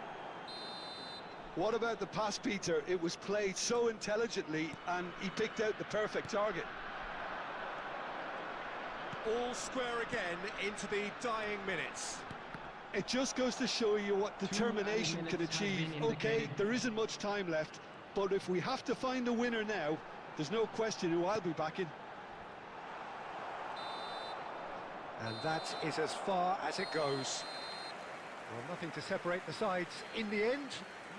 What about the pass, Peter? It was played so intelligently, and he picked out the perfect target. All square again into the dying minutes. It just goes to show you what determination can minutes have achieve. been Okay, indicated. there isn't much time left, but if we have to find a winner now, there's no question who I'll be backing. And that is as far as it goes. Well, nothing to separate the sides in the end,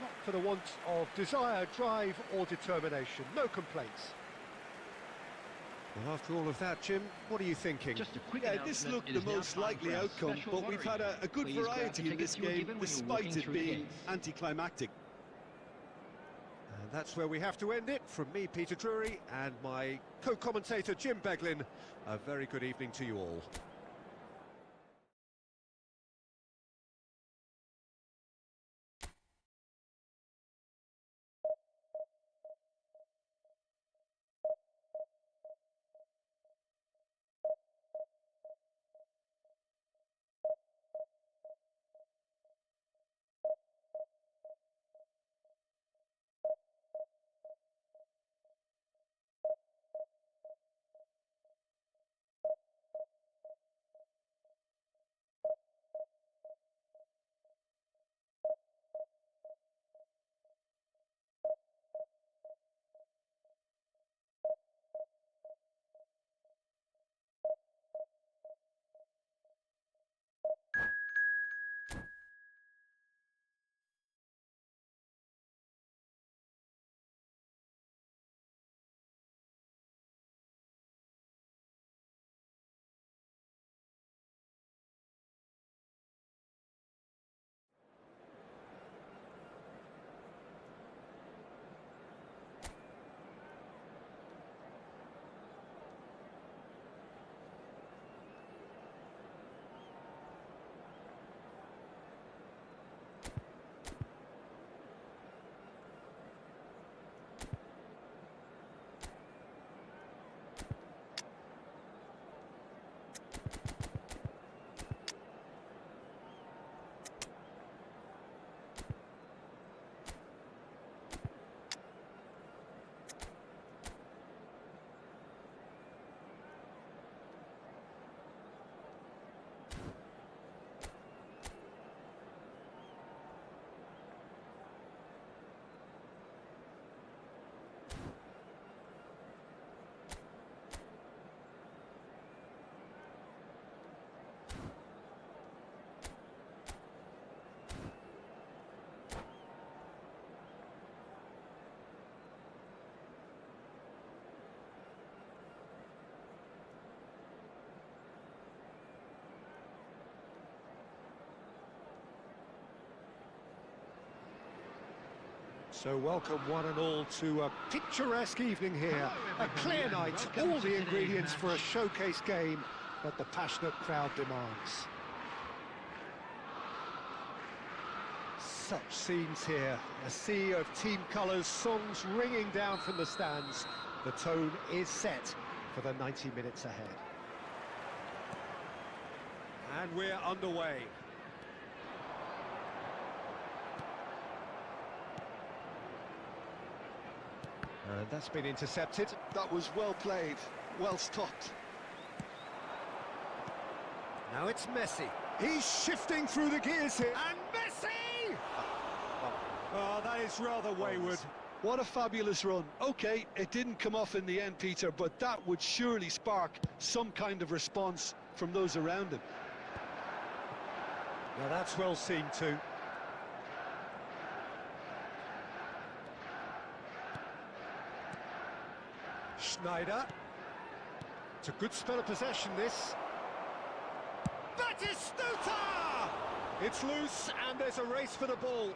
not for the want of desire, drive or determination. No complaints. Well, after all of that, Jim, what are you thinking? Just a quick Yeah, announcement. this looked It the is now most time likely for our outcome, special but we've had lottery. a good Please grab the variety in this tickets you were game, given when you were walking despite it through the being gates. anticlimactic. And that's where we have to end it. From me, Peter Drury, and my co-commentator, Jim Beglin, a very good evening to you all. So welcome one and all to a picturesque evening here. A clear night, all the ingredients for a showcase game that the passionate crowd demands. Such scenes here, a sea of team colours, songs ringing down from the stands. The tone is set for the 90 minutes ahead. And we're underway. And that's been intercepted. That was well played, well stopped. Now it's Messi. He's shifting through the gears here. And Messi! Oh, that is rather wayward. What a fabulous run. Okay, it didn't come off in the end, Peter, but that would surely spark some kind of response from those around him. Now that's well seen too. Schneider. It's a good spell of possession, this. Batistuta! It's loose, and there's a race for the ball.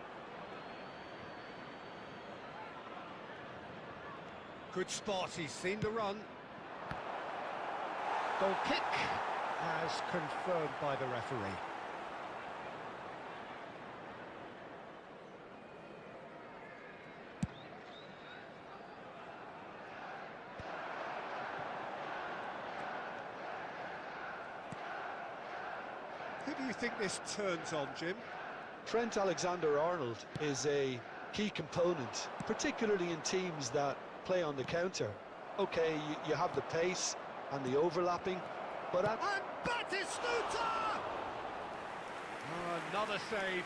Good spot, he's seen the run. Goal kick, as confirmed by the referee. Who do you think this turns on, Jim? Trent Alexander-Arnold is a key component, particularly in teams that play on the counter. Okay, you have the pace and the overlapping, but... And Batistuta! Oh, another save.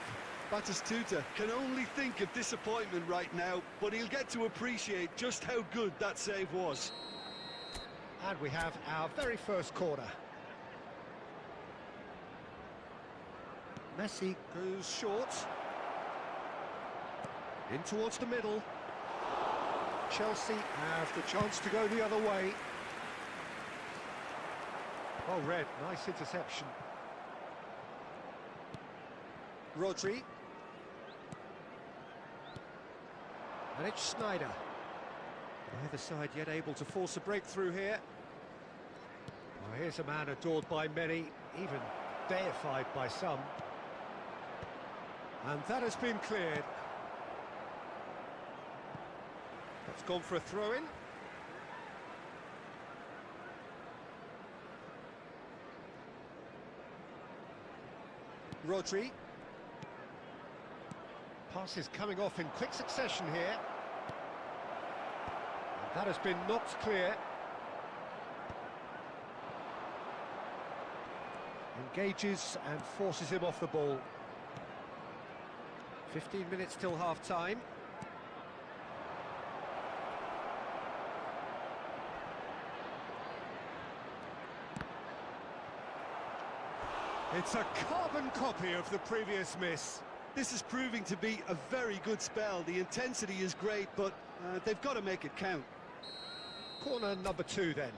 Batistuta can only think of disappointment right now, but he'll get to appreciate just how good that save was. And we have our very first corner. Messi goes short. In towards the middle. Chelsea have the chance to go the other way. Oh, Red, nice interception. Rodri. And it's Schneider. Neither side yet able to force a breakthrough here. Well, here's a man adored by many, even deified by some. And that has been cleared. That's gone for a throw-in. Rodri. Passes coming off in quick succession here. And that has been knocked clear. Engages and forces him off the ball. 15 minutes till half-time. It's a carbon copy of the previous miss. This is proving to be a very good spell. The intensity is great, but they've got to make it count. Corner number 2 then.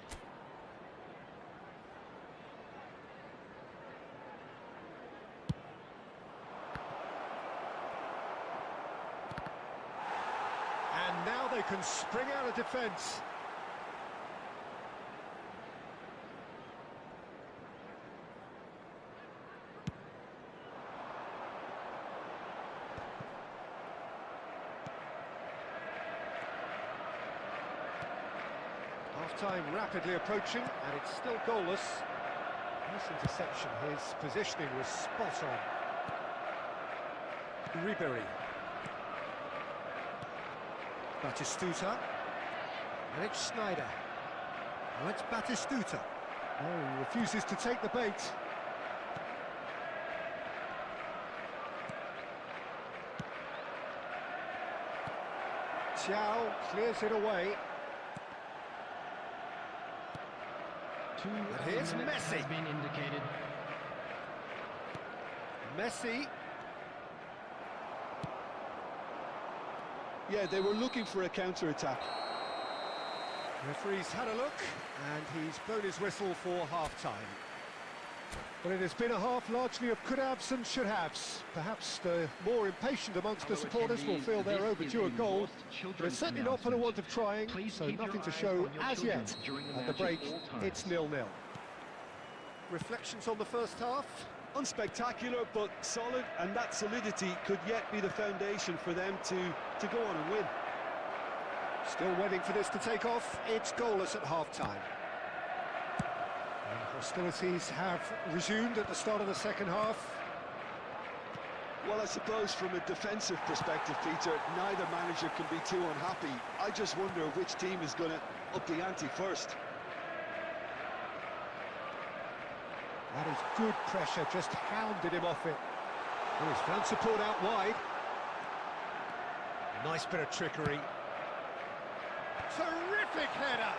And now they can spring out of defence. Half-time rapidly approaching, and it's still goalless. Nice interception, his positioning was spot on. Ribery. Batistuta. And it's Schneider. Now it's Batistuta. Oh, he refuses to take the bait. Thiaw clears it away. But here's Messi. Has been indicated. Messi. Yeah, they were looking for a counter-attack. Referee's had a look, and he's blown his whistle for half-time. Well, it has been a half largely of could-haves and should-haves. Perhaps the more impatient amongst the supporters will feel they're overdue a goal, but it's certainly not for the want of trying, so nothing to show as yet. At the break, it's 0-0. Reflections on the first half? Unspectacular, but solid, and that solidity could yet be the foundation for them to go on and win. Still waiting for this to take off. It's goalless at half-time. And hostilities have resumed at the start of the second half. Well, I suppose from a defensive perspective, Peter, neither manager can be too unhappy. I just wonder which team is going to up the ante first. That is good pressure, just hounded him off it. Oh, he's found support out wide. Nice bit of trickery. Terrific header!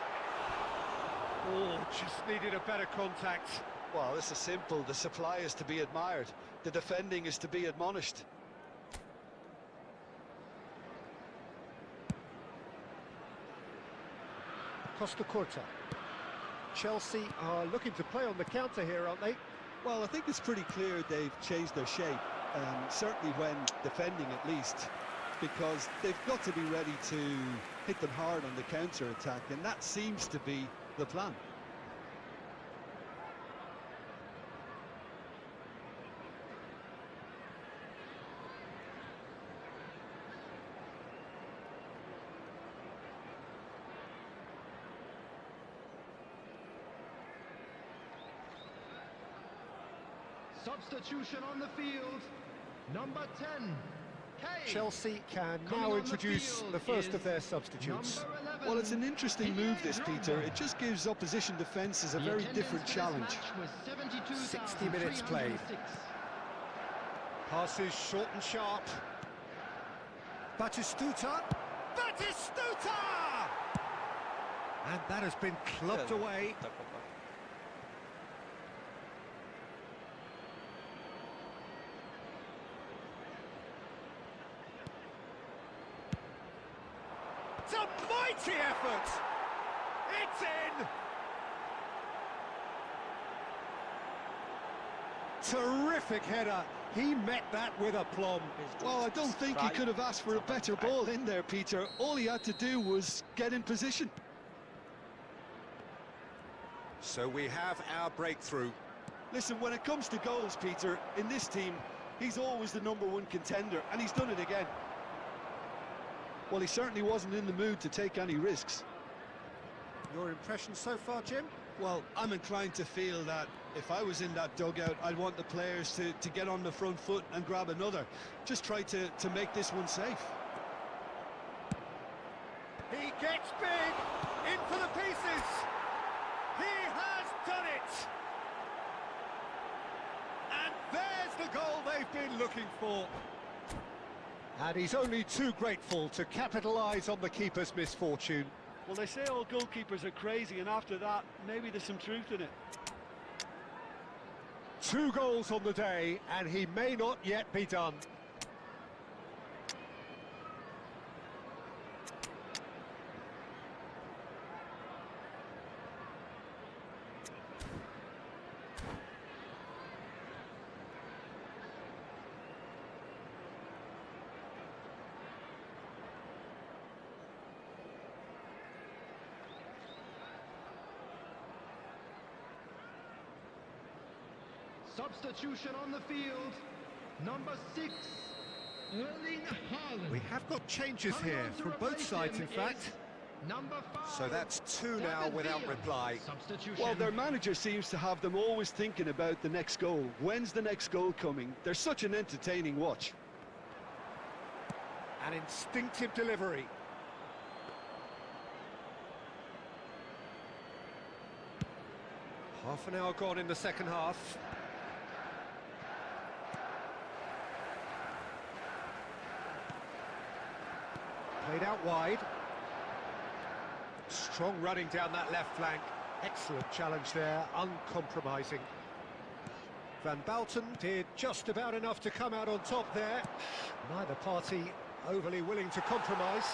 Oh, just needed a better contact. Well, this is simple. The supply is to be admired. The defending is to be admonished. Costa Curta. Chelsea are looking to play on the counter here, aren't they? Well, I think it's pretty clear they've changed their shape, certainly when defending at least, because they've got to be ready to hit them hard on the counter-attack, and that seems to be the plan. Substitution on the field, number 10, Kane. Chelsea can Coming now on introduce the the first field of their is substitutes. number 11, Well, it's an interesting move, this, Peter. Diego. It just gives opposition defences a The very attendance different for this challenge. match was 60 minutes played. 72,306. Passes short and sharp. Batistuta. Batistuta! And that has been clubbed away. It's a mighty effort! It's in! Terrific header. He met that with aplomb. Well, I don't think he could have asked for a better ball in there, Peter. All he had to do was get in position. So we have our breakthrough. Listen, when it comes to goals, Peter, in this team, he's always the #1 contender, and he's done it again. Well, he certainly wasn't in the mood to take any risks. Your impression so far, Jim? Well, I'm inclined to feel that if I was in that dugout, I'd want the players to get on the front foot and grab another. Just try to make this one safe. He gets big, in for the pieces. He has done it. And there's the goal they've been looking for. And he's only too grateful to capitalise on the keeper's misfortune. Well, they say all goalkeepers are crazy, and after that, maybe there's some truth in it. 2 goals on the day, and he may not yet be done. Substitution on the field, number 6, Erling Haaland. We have got changes Coming here on to from both replace sides, him in fact. is number 5. So that's 2 now David without Villa. reply. Substitution. Well, their manager seems to have them always thinking about the next goal. When's the next goal coming? They're such an entertaining watch. An instinctive delivery. Half an hour gone in the second half. Played out wide. Strong running down that left flank. Excellent challenge there, uncompromising. Van Bouten did just about enough to come out on top there. Neither party overly willing to compromise.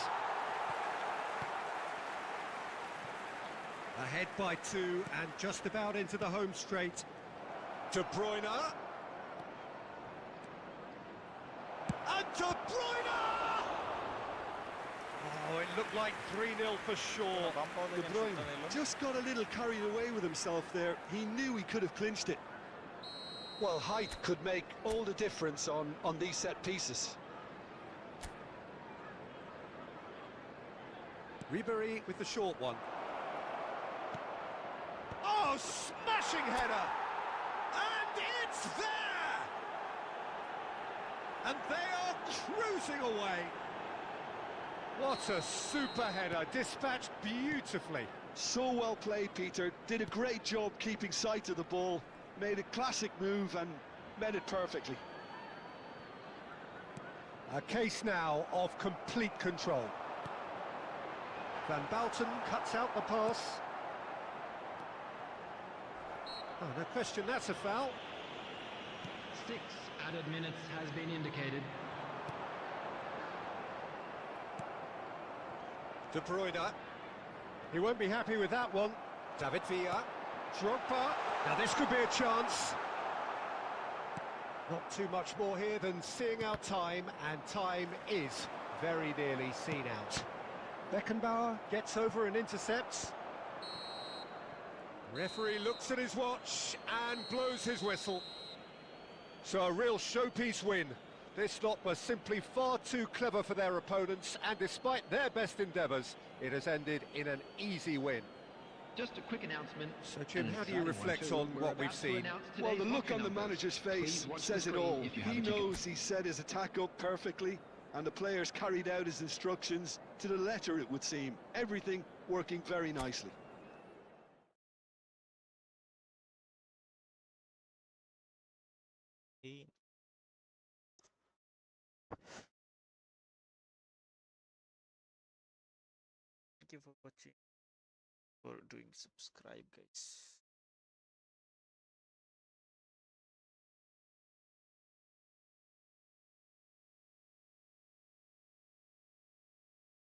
Ahead by 2 and just about into the home straight. De Bruyne. And De Bruyne! Oh, it looked like 3-0 for sure. De Bruyne just got a little carried away with himself there. He knew he could have clinched it. Well, height could make all the difference on these set pieces. Ribery with the short one. Oh, smashing header! And it's there! And they are cruising away. What a super header, dispatched beautifully. So well played, Peter. Did a great job keeping sight of the ball. Made a classic move and met it perfectly. A case now of complete control. Van Bouten cuts out the pass. Oh, no question, that's a foul. 6 added minutes has been indicated. De Bruyne. He won't be happy with that one. David Villa. Drogba. Now this could be a chance. Not too much more here than seeing out time, and time is very nearly seen out. Beckenbauer gets over and intercepts. Referee looks at his watch and blows his whistle. So a real showpiece win. This lot was simply far too clever for their opponents, and despite their best endeavours, it has ended in an easy win. Just a quick announcement. So Jim, how do you reflect on what we've seen? Well, the look on the manager's face says it all. He knows he set his attack up perfectly, and the players carried out his instructions to the letter, it would seem. Everything working very nicely. Thank you for watching, for doing subscribe, guys.